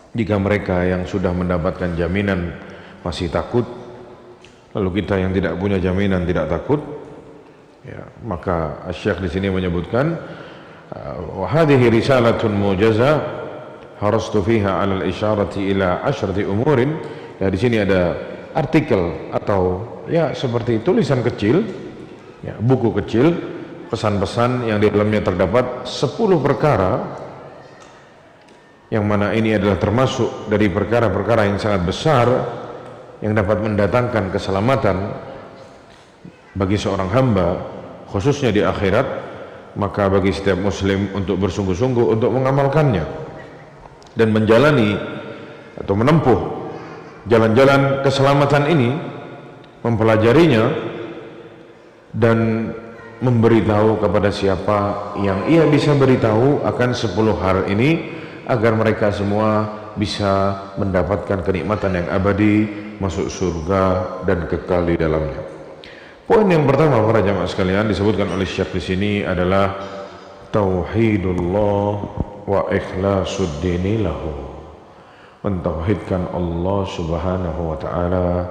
Jika mereka yang sudah mendapatkan jaminan masih takut, lalu kita yang tidak punya jaminan tidak takut, ya, maka Asy-Syaikh di sini menyebutkan wa hadhihi risalatun mujaza harastu fiha 'ala al-isyarati ila 'ashrati umurin. Ya, di sini ada artikel atau ya seperti tulisan kecil, ya, buku kecil, pesan-pesan yang di dalamnya terdapat 10 perkara, yang mana ini adalah termasuk dari perkara-perkara yang sangat besar yang dapat mendatangkan keselamatan bagi seorang hamba khususnya di akhirat. Maka bagi setiap muslim untuk bersungguh-sungguh untuk mengamalkannya dan menjalani atau menempuh jalan-jalan keselamatan ini, mempelajarinya dan memberitahu kepada siapa yang ia bisa beritahu akan 10 hal ini, agar mereka semua bisa mendapatkan kenikmatan yang abadi, masuk surga dan kekal di dalamnya. Poin yang pertama para jamaah sekalian disebutkan oleh Syekh di sini adalah tauhidullah wa ikhlasud dini lahu. Mentauhidkan Allah Subhanahu wa taala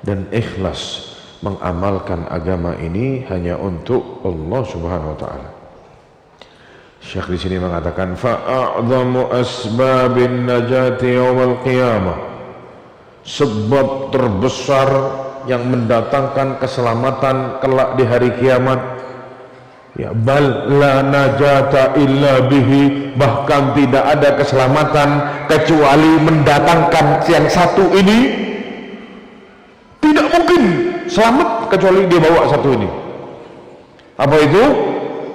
dan ikhlas mengamalkan agama ini hanya untuk Allah Subhanahu wa taala. Syekh di sini mengatakan fa'a'dhamu asbabin najati yaumil qiyamah, sebab terbesar yang mendatangkan keselamatan kelak di hari kiamat, Ya, bal la najata illa bihi, bahkan tidak ada keselamatan kecuali mendatangkan yang satu ini. Tidak mungkin selamat kecuali dia bawa satu ini. Apa itu?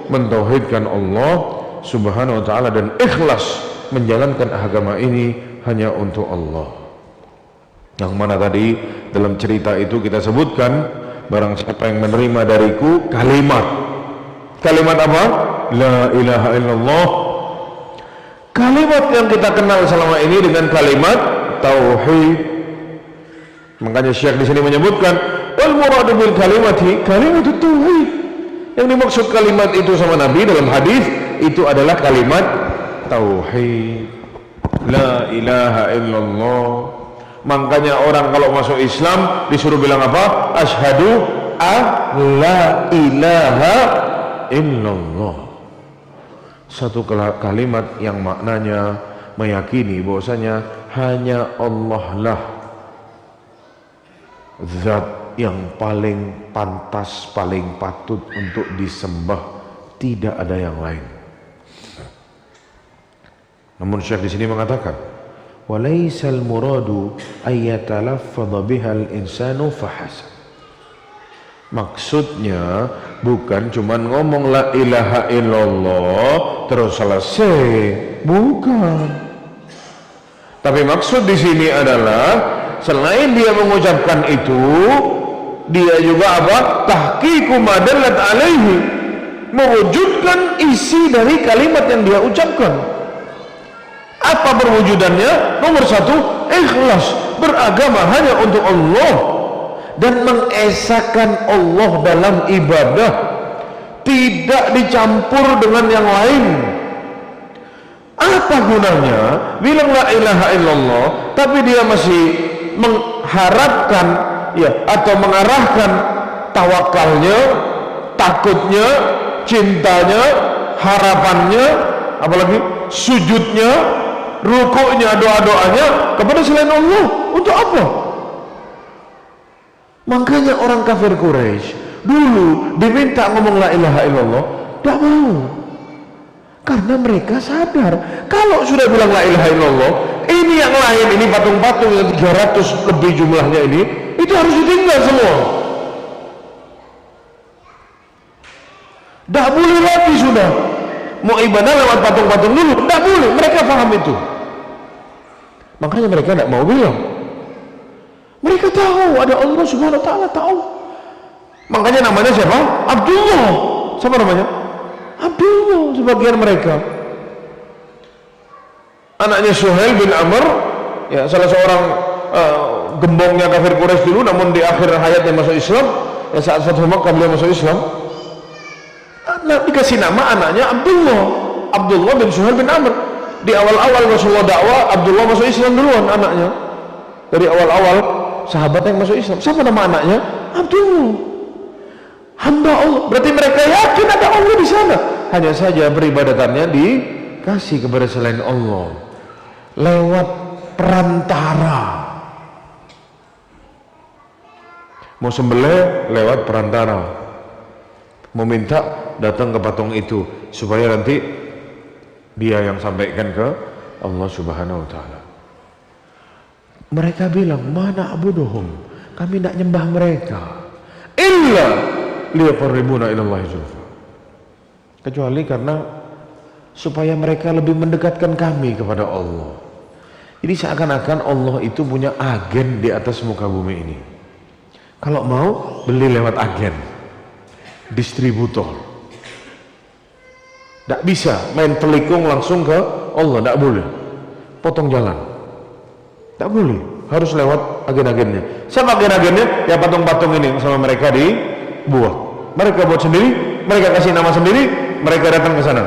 Mentauhidkan Allah Subhanahu wa ta'ala dan ikhlas menjalankan agama ini hanya untuk Allah. Yang mana tadi dalam cerita itu kita sebutkan, barang siapa yang menerima dariku kalimat apa? La ilaha illallah. Kalimat yang kita kenal selama ini dengan kalimat tauhid. Makanya Syekh di sini menyebutkan wal muradu bil kalimati kalimat tauhid. Yang dimaksud kalimat itu sama Nabi dalam hadis itu adalah kalimat tauhid. La ilaha illallah. Makanya orang kalau masuk Islam disuruh bilang apa? Asyhadu an la ilaha illallah. Satu kalimat yang maknanya meyakini bahwasanya hanya Allah lah zat yang paling pantas, paling patut untuk disembah, tidak ada yang lain. Namun Syekh di sini mengatakan walaisal muradu ayyatalaffadha bihal insanu fahasab. Maksudnya bukan cuman ngomong la ilaha illallah terus selesai, bukan. Tapi maksud di sini adalah selain dia mengucapkan itu, dia juga apa? Tahqiqu ma dallat alaihi, mewujudkan isi dari kalimat yang dia ucapkan. Apa perwujudannya? Nomor satu, ikhlas, beragama hanya untuk Allah dan mengesahkan Allah dalam ibadah, tidak dicampur dengan yang lain. Apa gunanya bilang la ilaha illallah tapi dia masih mengharapkan ya atau mengarahkan tawakalnya, takutnya, cintanya, harapannya, apalagi sujudnya, rukuknya, doa-doanya kepada selain Allah? Untuk apa? Makanya orang kafir Quraisy dulu diminta ngomong la ilaha illallah, tidak mau. Karena mereka sadar kalau sudah bilang la ilaha illallah, ini yang lain, ini patung-patung yang 300 lebih jumlahnya ini, itu harus ditinggal semua. Tidak boleh lagi sudah mau ibadah lewat patung-patung dulu, tidak boleh. Mereka paham itu. Makanya mereka tidak mau bilang. Mereka tahu ada Allah Subhanahu wa ta'ala, tahu. Makanya namanya siapa? Abdullah. Siapa namanya? Abdullah sebagian mereka. Anaknya Suhail bin Amr, ya salah seorang gembongnya kafir Quraisy dulu, namun di akhir hayatnya masuk Islam. Ya saat Fathu Makkah beliau masuk Islam. Dikasih nama anaknya Abdullah. Abdullah bin Suhail bin Amr. Di awal-awal Rasulullah dakwah, Abdullah masuk Islam duluan anaknya. Dari awal-awal sahabat yang masuk Islam. Siapa nama anaknya? Abdullah, hamba Allah. Berarti mereka yakin ada Allah di sana. Hanya saja beribadatannya dikasih kepada selain Allah lewat perantara. Mau sembelih lewat perantara, mau minta datang ke patung itu supaya nanti dia yang sampaikan ke Allah Subhanahu wa ta'ala. Mereka bilang, mana abuduhum, kami tidak nyembah mereka illa liyaqarribuna ilallahi zulfa, kecuali karena supaya mereka lebih mendekatkan kami kepada Allah. Jadi seakan-akan Allah itu punya agen di atas muka bumi ini. Kalau mau beli lewat agen, distributor. Tidak bisa main telikung langsung ke Allah, tidak boleh. Potong jalan, tak boleh, harus lewat agen-agennya. Siapa agen-agennya? Ya patung-patung ini sama mereka dibuat. Mereka buat sendiri, mereka kasih nama sendiri, mereka datang ke sana.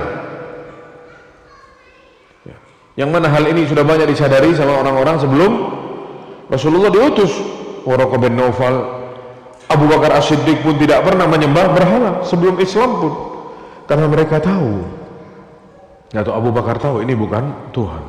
Ya. Yang mana hal ini sudah banyak disadari sama orang-orang sebelum Rasulullah diutus. Waraqah bin Naufal, Abu Bakar As-Siddiq pun tidak pernah menyembah berhala sebelum Islam pun, karena mereka tahu, atau Abu Bakar tahu ini bukan Tuhan.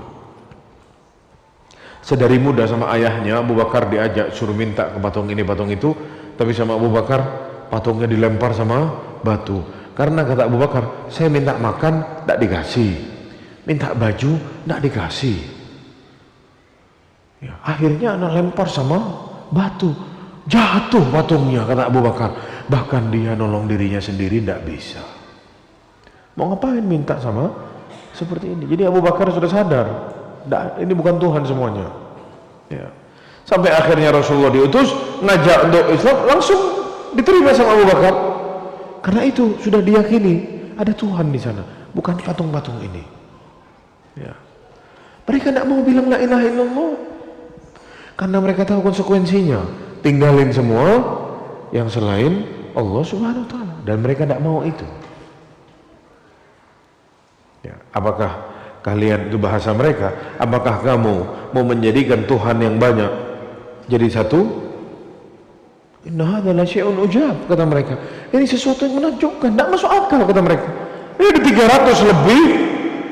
Sedari muda sama ayahnya Abu Bakar diajak suruh minta ke patung ini patung itu, tapi sama Abu Bakar patungnya dilempar sama batu. Karena kata Abu Bakar, saya minta makan tidak dikasih, minta baju tidak dikasih. Ya, akhirnya anak lempar sama batu, jatuh patungnya kata Abu Bakar. Bahkan dia nolong dirinya sendiri tidak bisa. Mau ngapain minta sama seperti ini? Jadi Abu Bakar sudah sadar, ini bukan Tuhan semuanya. Ya. Sampai akhirnya Rasulullah diutus ngajak untuk Islam, langsung diterima sama Abu Bakar. Karena itu sudah diyakini ada Tuhan di sana, bukan patung-patung ini. Ya. Mereka tidak mau bilang la ilaha illallah karena mereka tahu konsekuensinya. Tinggalin semua yang selain Allah Subhanahu wa taala, dan mereka tidak mau itu. Ya. Apakah kalian, itu bahasa mereka, apakah kamu mau menjadikan Tuhan yang banyak jadi satu? Inna hadza la syai'un ujab, kata mereka. Ini sesuatu yang menakjubkan, tidak masuk akal, kata mereka. Ini ada 300 lebih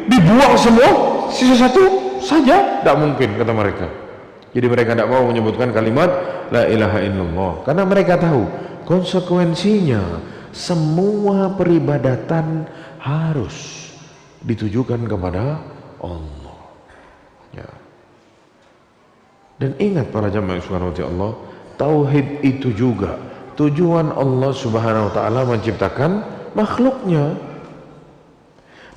dibuang semua, sisa satu saja, tidak mungkin, kata mereka. Jadi mereka tidak mau menyebutkan kalimat la ilaha illallah karena mereka tahu konsekuensinya. Semua peribadatan harus ditujukan kepada Allah. Ya. Dan ingat para jamaah subhanahu wa ta'ala, tauhid itu juga tujuan Allah Subhanahu wa taala menciptakan makhluknya.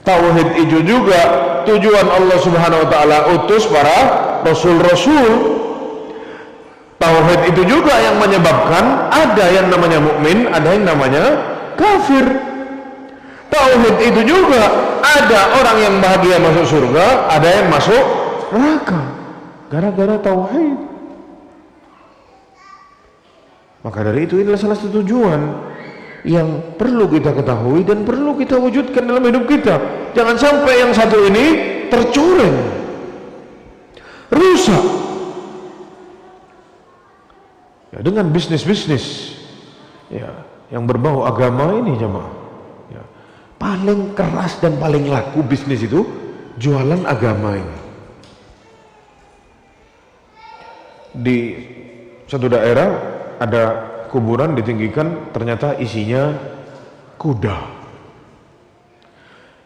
Tauhid itu juga tujuan Allah Subhanahu wa taala utus para rasul-rasul. Tauhid itu juga yang menyebabkan ada yang namanya mukmin, ada yang namanya kafir. Tauhid itu juga ada orang yang bahagia masuk surga, ada yang masuk neraka gara-gara tauhid. Maka dari itu inilah salah satu tujuan yang perlu kita ketahui dan perlu kita wujudkan dalam hidup kita. Jangan sampai yang satu ini tercoreng, rusak ya, dengan bisnis-bisnis ya, yang berbau agama ini jemaah. Ya, paling keras dan paling laku bisnis itu jualan agama ini. Di satu daerah ada kuburan ditinggikan, ternyata isinya kuda.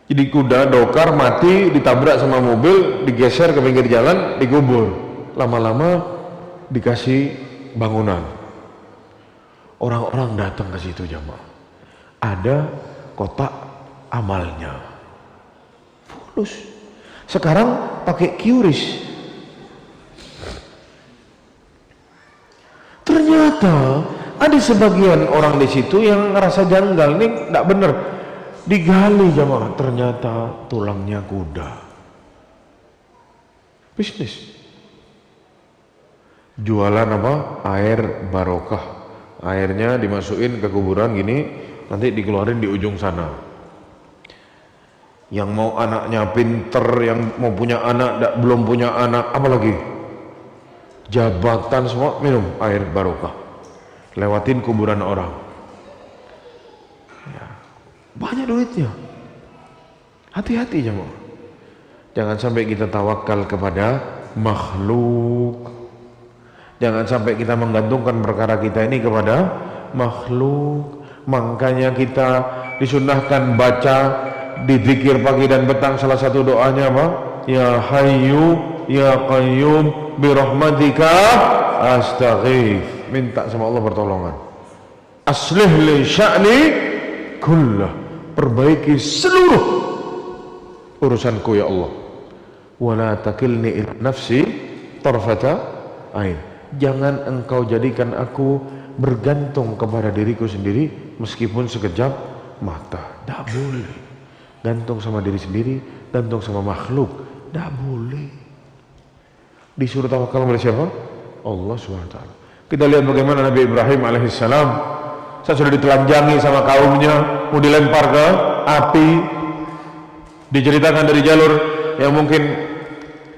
Jadi kuda dokar mati, ditabrak sama mobil, digeser ke pinggir jalan, dikubur. Lama-lama dikasih bangunan. Orang-orang datang ke situ jamaah. Ada kotak amalnya. Fulus. Sekarang pakai QRIS. Ternyata ada sebagian orang di situ yang ngerasa janggal, ini tidak benar. Digali jamaah, ternyata tulangnya kuda. Bisnis. Jualan apa? Air barokah. Airnya dimasukin ke kuburan gini, nanti dikeluarin di ujung sana. Yang mau anaknya pinter, yang mau punya anak, belum punya anak, apalagi jabatan semua minum air barokah, lewatin kuburan orang ya, banyak duitnya. Hati-hati jemaah, jangan sampai kita tawakal kepada makhluk, jangan sampai kita menggantungkan perkara kita ini kepada makhluk. Makanya kita disunnahkan baca di zikir pagi dan petang, salah satu doanya apa? Ya Hayyu Ya Qayyum birahmatika astaghith, minta sama Allah pertolongan. Aslih li sya'ni kullah, perbaiki seluruh urusanku ya Allah. Wala takilni ila nafsi tarfata ain, jangan engkau jadikan aku bergantung kepada diriku sendiri meskipun sekejap mata. Tidak boleh gantung sama diri sendiri, gantung sama makhluk, tidak boleh. Disuruh tawakal kepada siapa? Allah SWT. Kita lihat bagaimana Nabi Ibrahim alaihissalam, saya sudah ditelanjangi sama kaumnya, mau dilempar ke api. Diceritakan dari jalur yang mungkin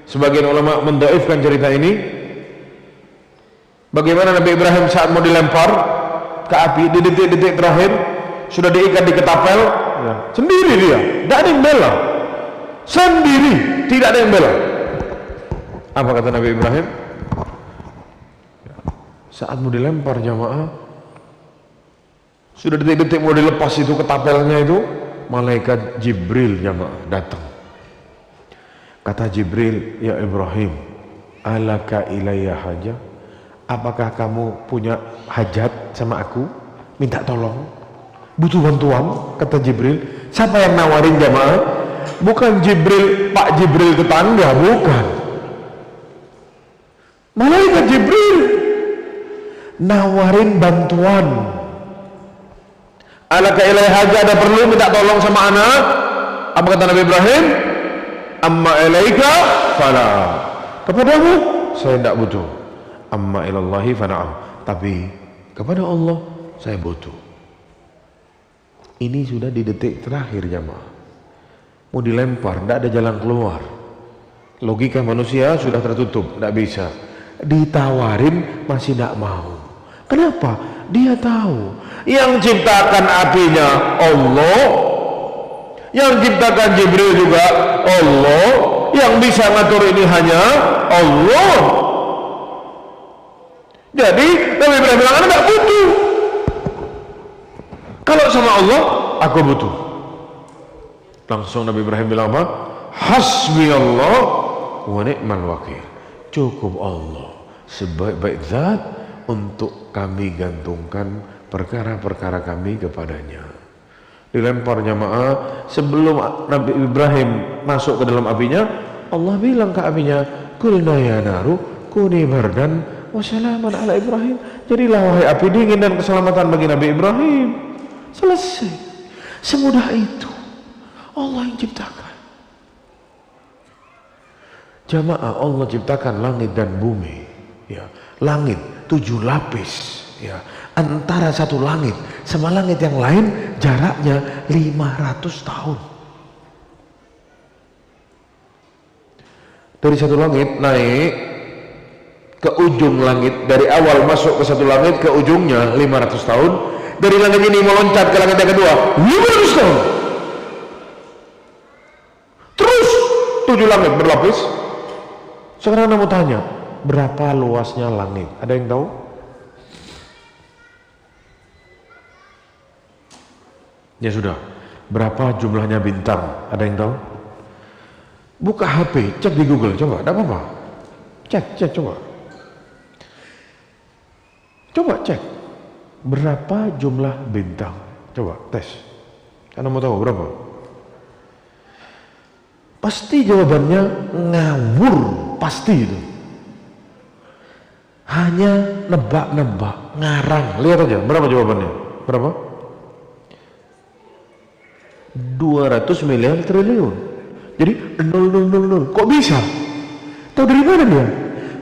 sebagian ulama mendhaifkan cerita ini, bagaimana Nabi Ibrahim saat mau dilempar ke api, di detik-detik terakhir sudah diikat di ketapel ya, sendiri dia, tidak ada yang bela, sendiri, tidak ada yang bela. Apa kata Nabi Ibrahim? Saat mau dilempar jamaah, Sudah detik-detik mau dilepas itu ketapelnya itu, malaikat Jibril yang datang. Kata Jibril, ya Ibrahim, alaka ilayya haja? Apakah kamu punya hajat sama aku? Minta tolong? Butuh bantuan? Kata Jibril. Siapa yang nawarin jamaah? Bukan Jibril, Pak Jibril tetangga, bukan. Malaikat Jibril nawarin bantuan. Alaka ilayya haja, ada perlu minta tolong sama anak? Apa kata Nabi Ibrahim? Amma ilaika fala. Kepadamu saya tidak butuh. Amma ilallahi fana'am. Tapi kepada Allah saya butuh. Ini sudah di detik terakhir jamaah. Mau dilempar, tidak ada jalan keluar. Logika manusia sudah tertutup, tidak bisa. Ditawarin masih tidak mau. Kenapa? Dia tahu yang ciptakan apinya Allah, yang ciptakan Jibril juga Allah, yang bisa ngatur ini hanya Allah. Jadi Nabi Ibrahim bilang, anak butuh. Kalau sama Allah, aku butuh. Langsung Nabi Ibrahim bilang apa? Hasbi Allah wa ni'mal wakil. Cukup Allah sebaik-baik zat untuk kami gantungkan perkara-perkara kami kepadanya. Dilempar jamaah. Sebelum Nabi Ibrahim masuk ke dalam apinya, Allah bilang ke apinya, kulna ya naru kuni bardan wassalaman ala Ibrahim. Jadilah wahai api dingin dan keselamatan bagi Nabi Ibrahim. Selesai. Semudah itu Allah yang ciptakan. Jamaah, Allah ciptakan langit dan bumi, ya. Langit 7 lapis, ya. Antara satu langit sama langit yang lain jaraknya 500 tahun. Dari satu langit naik ke ujung langit, dari awal masuk ke satu langit ke ujungnya 500 tahun. Dari langit ini meloncat ke langit yang kedua 500 tahun. Terus 7 langit berlapis. Sekarang anda mau tanya, berapa luasnya langit? Ada yang tahu? Ya sudah, berapa jumlahnya bintang? Ada yang tahu? Buka HP, cek di Google, coba, tidak apa-apa. Cek, coba. Coba cek, berapa jumlah bintang? Coba, tes. Anda mau tahu berapa? Pasti jawabannya ngawur, pasti itu. Hanya nebak-nebak, ngarang. Lihat aja, berapa jawabannya? Berapa? 200 miliar triliun. Jadi 0,000. Kok bisa? Tahu dari mana dia?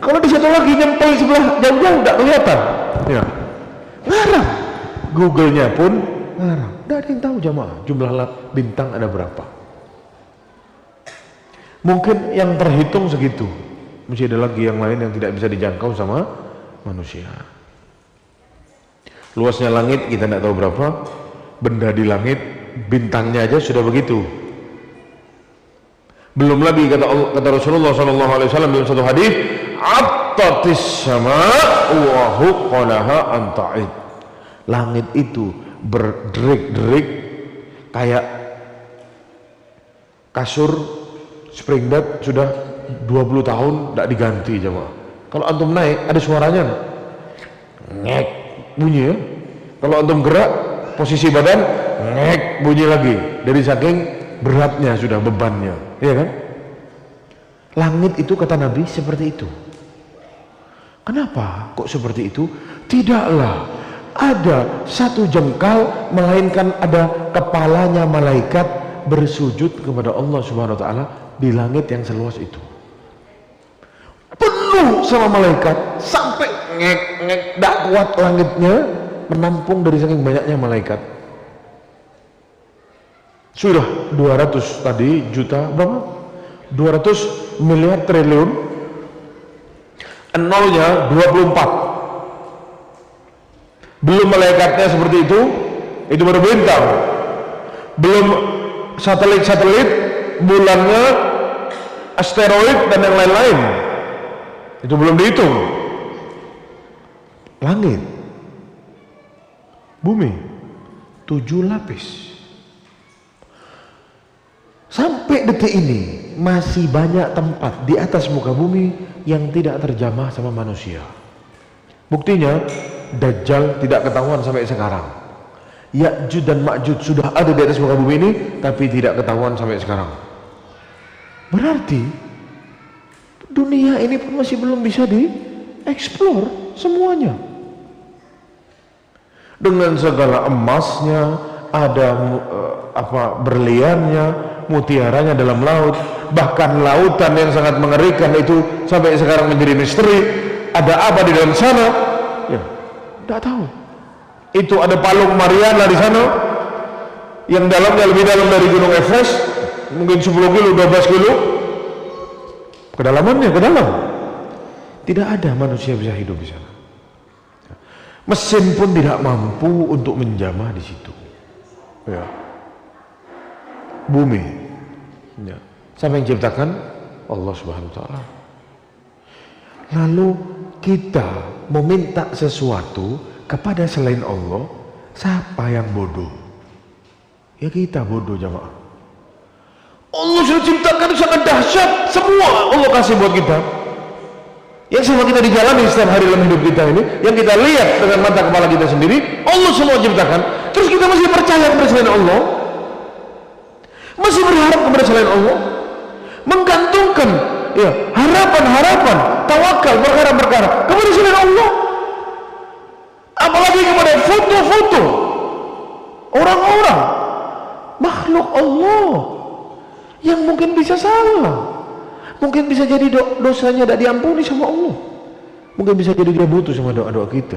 Kalau di satu lagi nyempil sebelah jauh-jauh tidak kelihatan. Ya. Ngarang. Google-nya pun ngarang. Tidak ada yang tahu jamaah jumlah bintang ada berapa. Mungkin yang terhitung segitu. Mesti ada lagi yang lain yang tidak bisa dijangkau sama manusia. Luasnya langit kita tidak tahu berapa. Benda di langit, bintangnya aja sudah begitu. Belum lagi kata Rasulullah SAW dalam satu hadis, attatis sama wa huqalaha anta'id. Langit itu berderik-derik kayak kasur spring bed sudah 20 tahun tidak diganti jemaah. Kalau antum naik ada suaranya, ngek bunyi ya. Kalau antum gerak posisi badan, ngek bunyi lagi. Dari saking beratnya sudah bebannya, iya kan? Langit itu kata Nabi seperti itu. Kenapa kok seperti itu? Tidaklah ada satu jengkal melainkan ada kepalanya malaikat bersujud kepada Allah Subhanahu wa taala di langit yang seluas itu. Penuh sama malaikat sampai ngek-ngek dak kuat langitnya menampung dari saking banyaknya malaikat. Sudah 200 tadi juta berapa? 200 miliar triliun. Nolnya 24. Belum malaikatnya seperti itu baru bintang. Belum satelit-satelit, bulannya, asteroid dan yang lain-lain. Itu belum dihitung. Langit, bumi, 7 lapis. Sampai detik ini masih banyak tempat di atas muka bumi yang tidak terjamah sama manusia. Buktinya Dajjal tidak ketahuan sampai sekarang. Ya'juj dan Ma'juj sudah ada di atas muka bumi ini, tapi tidak ketahuan sampai sekarang. Berarti dunia ini pun masih belum bisa dieksplor semuanya. Dengan segala emasnya, ada berliannya, mutiaranya dalam laut, bahkan lautan yang sangat mengerikan itu sampai sekarang menjadi misteri. Ada apa di dalam sana? Ya, tidak tahu. Itu ada Palung Mariana di sana, yang dalamnya lebih dalam dari Gunung Everest, mungkin 10 kilo, 12 kilo. Kedalamannya ke dalam. Tidak ada manusia bisa hidup di sana. Mesin pun tidak mampu untuk menjamah di situ. Ya. Bumi. Ya. Siapa yang ciptakan? Allah Subhanahu wa taala. Lalu kita meminta sesuatu kepada selain Allah, siapa yang bodoh? Ya kita bodoh, jamaah. Allah sudah ciptakan sangat dahsyat, semua Allah kasih buat kita. Yang sama kita dijalani setiap hari dalam hidup kita ini, yang kita lihat dengan mata kepala kita sendiri, Allah semua ciptakan. Terus kita masih percaya kepada selain Allah, masih berharap kepada selain Allah, menggantungkan ya harapan-harapan, tawakal, perkara-perkara kepada selain Allah, apalagi kepada foto-foto orang-orang makhluk Allah yang mungkin bisa salah. Mungkin bisa jadi dosanya tidak diampuni sama Allah. Mungkin bisa jadi dia butuh sama doa-doa kita.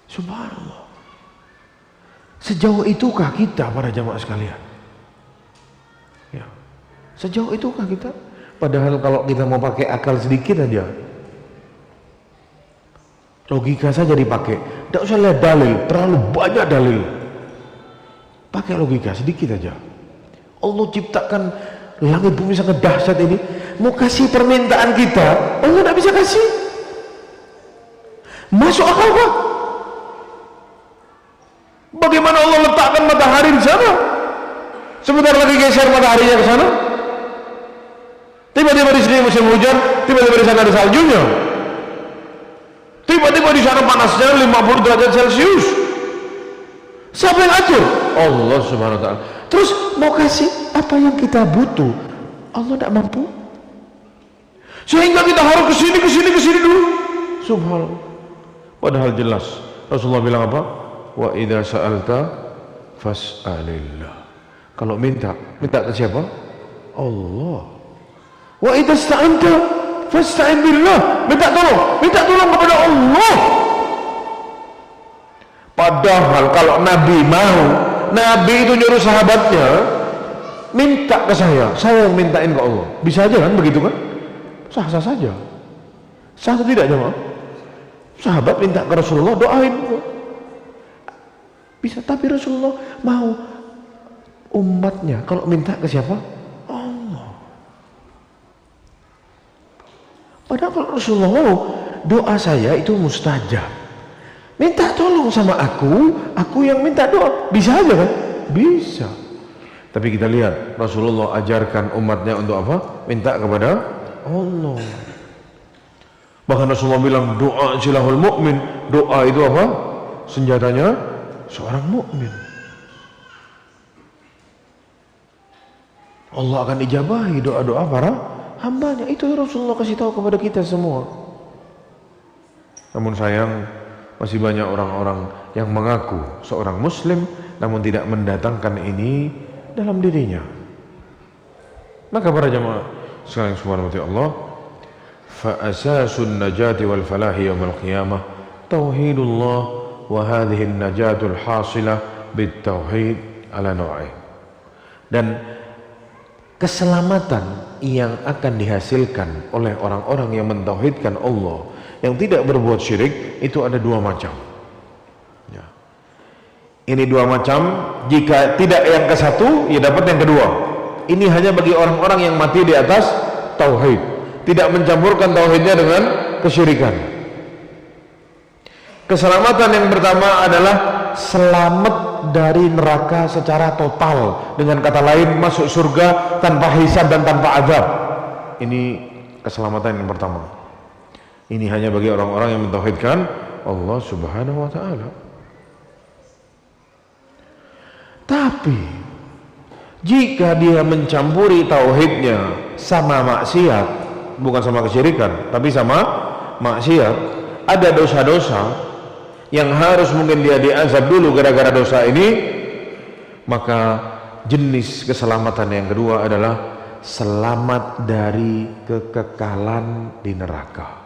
Subhanallah. Sejauh itukah kita para jamaah sekalian? Ya. Sejauh itukah kita? Padahal kalau kita mau pakai akal sedikit aja, logika saja dipakai. Tidak usah lihat dalil, terlalu banyak dalil. Pakai logika sedikit aja. Allah ciptakan langit bumi sangat dahsyat ini, mau kasih permintaan kita, Allah tidak bisa kasih. Masuk akal pak? Bagaimana Allah letakkan matahari di sana? Sebentar lagi geser mataharinya ke sana. Tiba-tiba di sini musim hujan, tiba-tiba di sana ada saljunya. Tiba-tiba di sana panasnya 50 derajat Celcius. Siapa yang atur? Allah Subhanahu wa taala. Terus mau kasih apa yang kita butuh, Allah tidak mampu. Sehingga kita harus kesini dulu. Subhanallah. Padahal jelas Rasulullah bilang apa? Wa idza sa'alta fas'alillah. Kalau minta ke siapa? Allah. Wa idza sta'anta fasta'in billah. Minta tolong kepada Allah. Padahal kalau Nabi mau, Nabi itu nyuruh sahabatnya minta ke saya yang mintain ke Allah. Bisa aja kan begitu kan? Sah-sah saja. Sah atau tidak jemaah? Sahabat minta ke Rasulullah, doain. Bisa, tapi Rasulullah mau umatnya kalau minta ke siapa? Allah. Padahal kalau Rasulullah mau, doa saya itu mustajab. Minta tolong sama aku yang minta doa. Bisa aja kan? Bisa. Tapi kita lihat Rasulullah ajarkan umatnya untuk apa? Minta kepada Allah. Bahkan Rasulullah bilang doa silahul mukmin. Doa itu apa? Senjatanya seorang mukmin. Allah akan ijabahi doa-doa para hambanya. Itu Rasulullah kasih tahu kepada kita semua. Namun sayang, masih banyak orang-orang yang mengaku seorang muslim namun tidak mendatangkan ini dalam dirinya. Maka para jamaah sekalian subhanahu wa ta'ala, fa asasun najati wal falahi yaumil qiyamah tauhidullah wa hadhihi an-najatul hasilah bit tauhid ala naw'i. Dan keselamatan yang akan dihasilkan oleh orang-orang yang mentauhidkan Allah, yang tidak berbuat syirik, itu ada dua macam ya. Ini dua macam. Jika tidak yang ke satu, ya dapat yang kedua. Ini hanya bagi orang-orang yang mati di atas tauhid, tidak mencampurkan tauhidnya dengan kesyirikan. Keselamatan yang pertama adalah selamat dari neraka secara total. Dengan kata lain, masuk surga tanpa hisab dan tanpa azab. Ini keselamatan yang pertama. Ini hanya bagi orang-orang yang mentauhidkan Allah Subhanahu wa ta'ala. Tapi jika dia mencampuri tauhidnya sama maksiat, bukan sama kesyirikan, tapi sama maksiat, ada dosa-dosa yang harus mungkin dia diazab dulu gara-gara dosa ini, maka jenis keselamatan yang kedua adalah selamat dari kekekalan di neraka.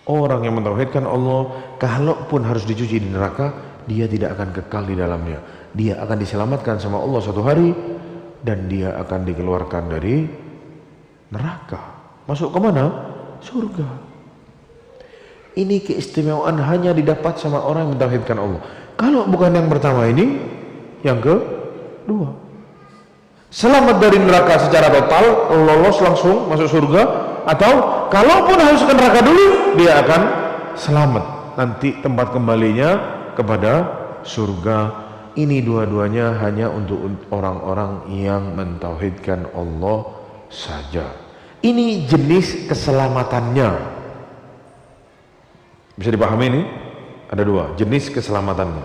Orang yang mentauhidkan Allah, kalaupun harus dicuci di neraka, dia tidak akan kekal di dalamnya. Dia akan diselamatkan sama Allah suatu hari, dan dia akan dikeluarkan dari neraka. Masuk ke mana? Surga. Ini keistimewaan hanya didapat sama orang yang mentauhidkan Allah. Kalau bukan yang pertama ini, yang kedua. Selamat dari neraka secara total, lolos langsung masuk surga, atau kalaupun harus ke neraka dulu, dia akan selamat. Nanti tempat kembalinya kepada surga. Ini dua-duanya hanya untuk orang-orang yang mentauhidkan Allah saja. Ini jenis keselamatannya. Bisa dipahami ini? Ada dua jenis keselamatannya.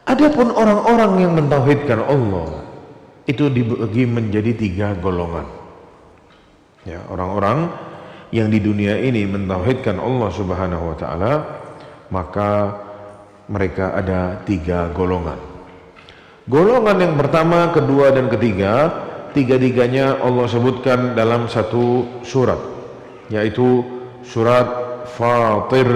Adapun orang-orang yang mentauhidkan Allah, itu dibagi menjadi 3 golongan. Ya, orang-orang yang di dunia ini mentauhidkan Allah Subhanahu wa ta'ala, maka mereka ada 3 golongan. Golongan yang pertama, kedua, dan ketiga, tiga-tiganya Allah sebutkan dalam satu surat, yaitu surat Fatir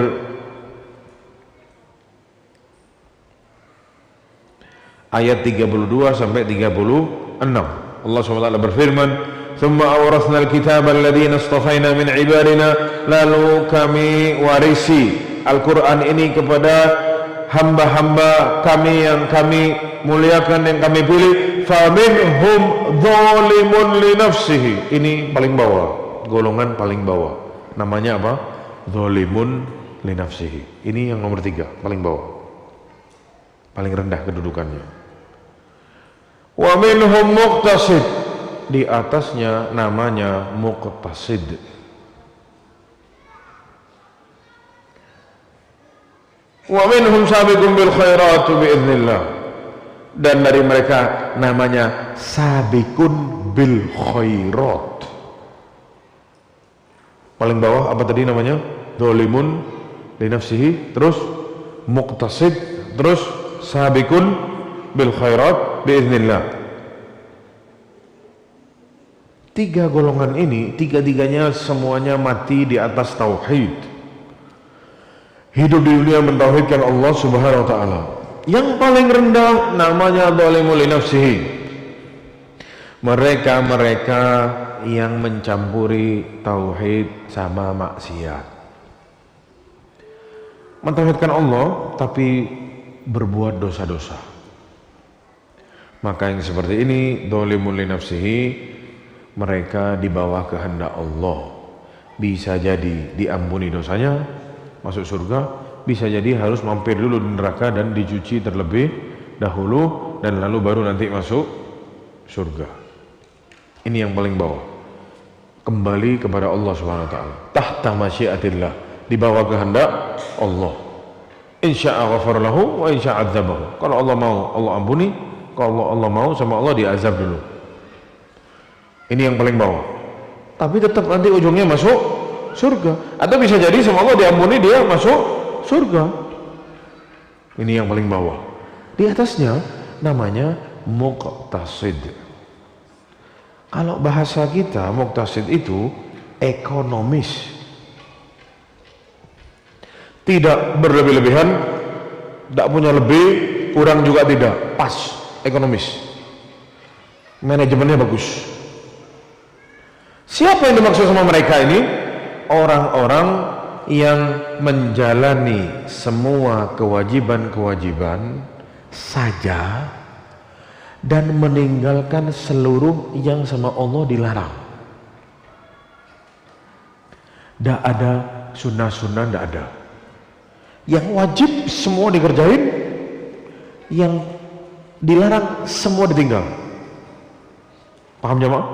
ayat 32 sampai 36. Allah SWT berfirman, "Tsumma awrasna al-kitaba alladziina istafaina min ibadina", lalu kami warisi Al-Quran ini kepada hamba-hamba kami yang kami muliakan, yang kami pilih. Faminhum dzalimun li nafsihi. Ini paling bawah, golongan paling bawah. Namanya apa? Dzalimun li nafsihi. Ini yang nomor 3, paling bawah, paling rendah kedudukannya. Wa minhum muqtasid. Di atasnya namanya muqtasid. Wa minhum sabiqun bil khairat biiznillah. Dan dari mereka namanya sabiqun bil khairat. Paling bawah apa tadi namanya? Dzalimun li nafsihi, terus muqtasid, terus sabiqun bil khairat biiznillah. 3 golongan ini, tiga-tiganya semuanya mati di atas tauhid. Hidup di dunia mentauhidkan Allah Subhanahu wa ta'ala. Yang paling rendah namanya dzalimun li nafsihi. Mereka yang mencampuri tauhid sama maksiat. Mentauhidkan Allah tapi berbuat dosa-dosa. Maka yang seperti ini, dzalimun li nafsihi, mereka di bawah kehendak Allah. Bisa jadi diampuni dosanya, masuk surga, bisa jadi harus mampir dulu di neraka dan dicuci terlebih dahulu, dan lalu baru nanti masuk surga. Ini yang paling bawah, kembali kepada Allah Subhanahu wa ta'ala, tahta masyiatillah, di bawah kehendak Allah. Insya'a ghafar lahu wa insya'a adzabahu. Kalau Allah mau, Allah ampuni. Kalau Allah mau, sama Allah diazab dulu. Ini yang paling bawah, tapi tetap nanti ujungnya masuk surga. Atau bisa jadi sama Allah diampuni, dia masuk surga. Ini yang paling bawah. Di atasnya namanya muqtasid. Kalau bahasa kita, muqtasid itu ekonomis, tidak berlebih-lebihan, tidak punya lebih, kurang juga tidak, pas, ekonomis, manajemennya bagus. Siapa yang dimaksud sama mereka ini? Orang-orang yang menjalani semua kewajiban-kewajiban saja dan meninggalkan seluruh yang sama Allah dilarang. Tidak ada sunnah-sunnah, tidak ada. Yang wajib semua dikerjain, yang dilarang semua ditinggal. Paham jemaah?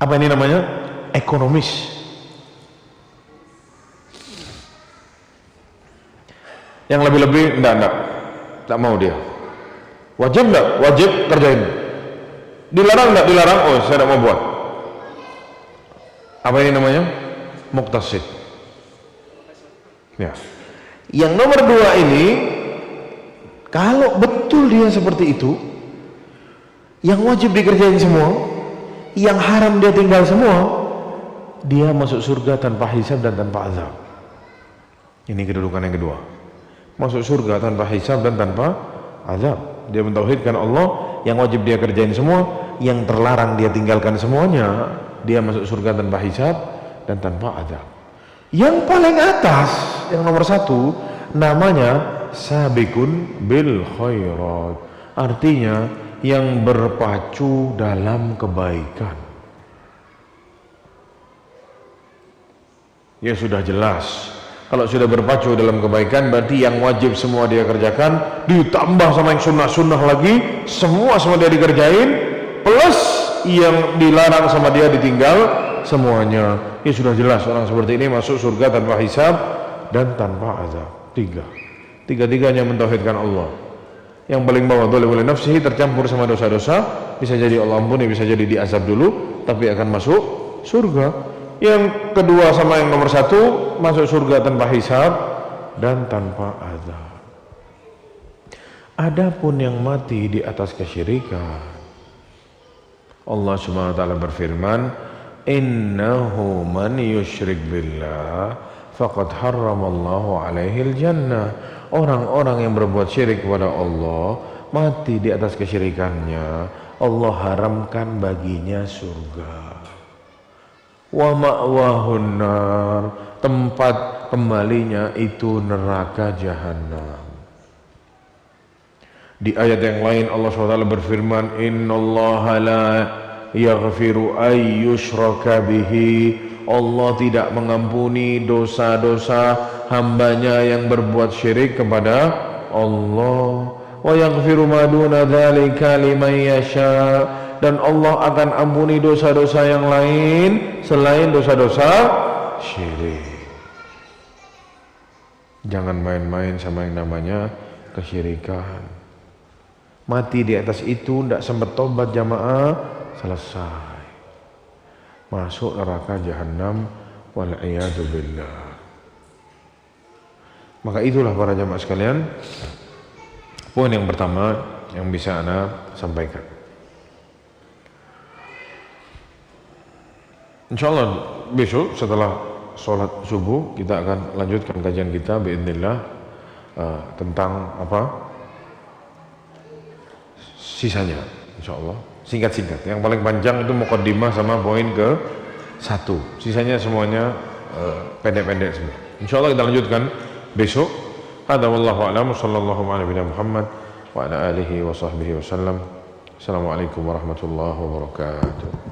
Apa ini namanya? Ekonomis. Yang lebih-lebih enggak mau dia. Wajib enggak? Wajib kerjain. Dilarang enggak? Dilarang. Oh, saya enggak mau buat. Apa ini namanya? Muqtasid. Ya. Yang nomor 2 ini, kalau betul dia seperti itu, yang wajib dikerjain semua, yang haram dia tinggal semua, dia masuk surga tanpa hisab dan tanpa azab. Ini kedudukan yang kedua. Masuk surga tanpa hisab dan tanpa azab. Dia mentauhidkan Allah, yang wajib dia kerjain semua, yang terlarang dia tinggalkan semuanya. Dia masuk surga tanpa hisab dan tanpa azab. Yang paling atas, yang nomor 1, namanya sabiqun bil khairat. Artinya yang berpacu dalam kebaikan. Ya sudah jelas, kalau sudah berpacu dalam kebaikan berarti yang wajib semua dia kerjakan, ditambah sama yang sunnah-sunnah lagi, semua dia dikerjain, plus yang dilarang sama dia ditinggal semuanya. Ya sudah jelas orang seperti ini masuk surga tanpa hisab dan tanpa azab. Tiga-tiganya mentauhidkan Allah. Yang paling bawah boleh nafsihi, tercampur sama dosa-dosa, bisa jadi Allah ampuni, bisa jadi diazab dulu, tapi akan masuk surga. Yang kedua sama yang nomor 1, masuk surga tanpa hisab dan tanpa azab. Adapun yang mati di atas kesyirikan, Allah Subhanahu wa taala berfirman, innahu man yusyrik billah faqad harramallahu alaihil jannah. Orang-orang yang berbuat syirik kepada Allah, mati di atas kesyirikannya, Allah haramkan baginya surga. Wa ma'wahun nar, tempat kembalinya itu neraka jahanam. Di ayat yang lain Allah SWT berfirman, innallaha la yaghfiru ay yushraka bihi. Allah tidak mengampuni dosa-dosa hambanya yang berbuat syirik kepada Allah. Wa yaghfiru ma duna dzalika liman yasha. Dan Allah akan ampuni dosa-dosa yang lain selain dosa-dosa syirik. Jangan main-main sama yang namanya kesyirikan. Mati di atas itu, tidak sempat tobat jamaah, selesai masuk neraka jahanam, wal'iyadu billah. Maka itulah para jamaah sekalian, poin yang pertama yang bisa ana sampaikan. Insyaallah besok setelah sholat subuh kita akan lanjutkan kajian kita biidznillah tentang apa sisanya, insyaallah singkat-singkat. Yang paling panjang itu muqaddimah sama poin ke 1, sisanya semuanya pendek-pendek semua. Insyaallah kita lanjutkan besok. Hadza wallahu a'lam, sallallahu alaihi Muhammad wa ala alihi wa sahbihi wasallam. Assalamualaikum warahmatullahi wabarakatuh.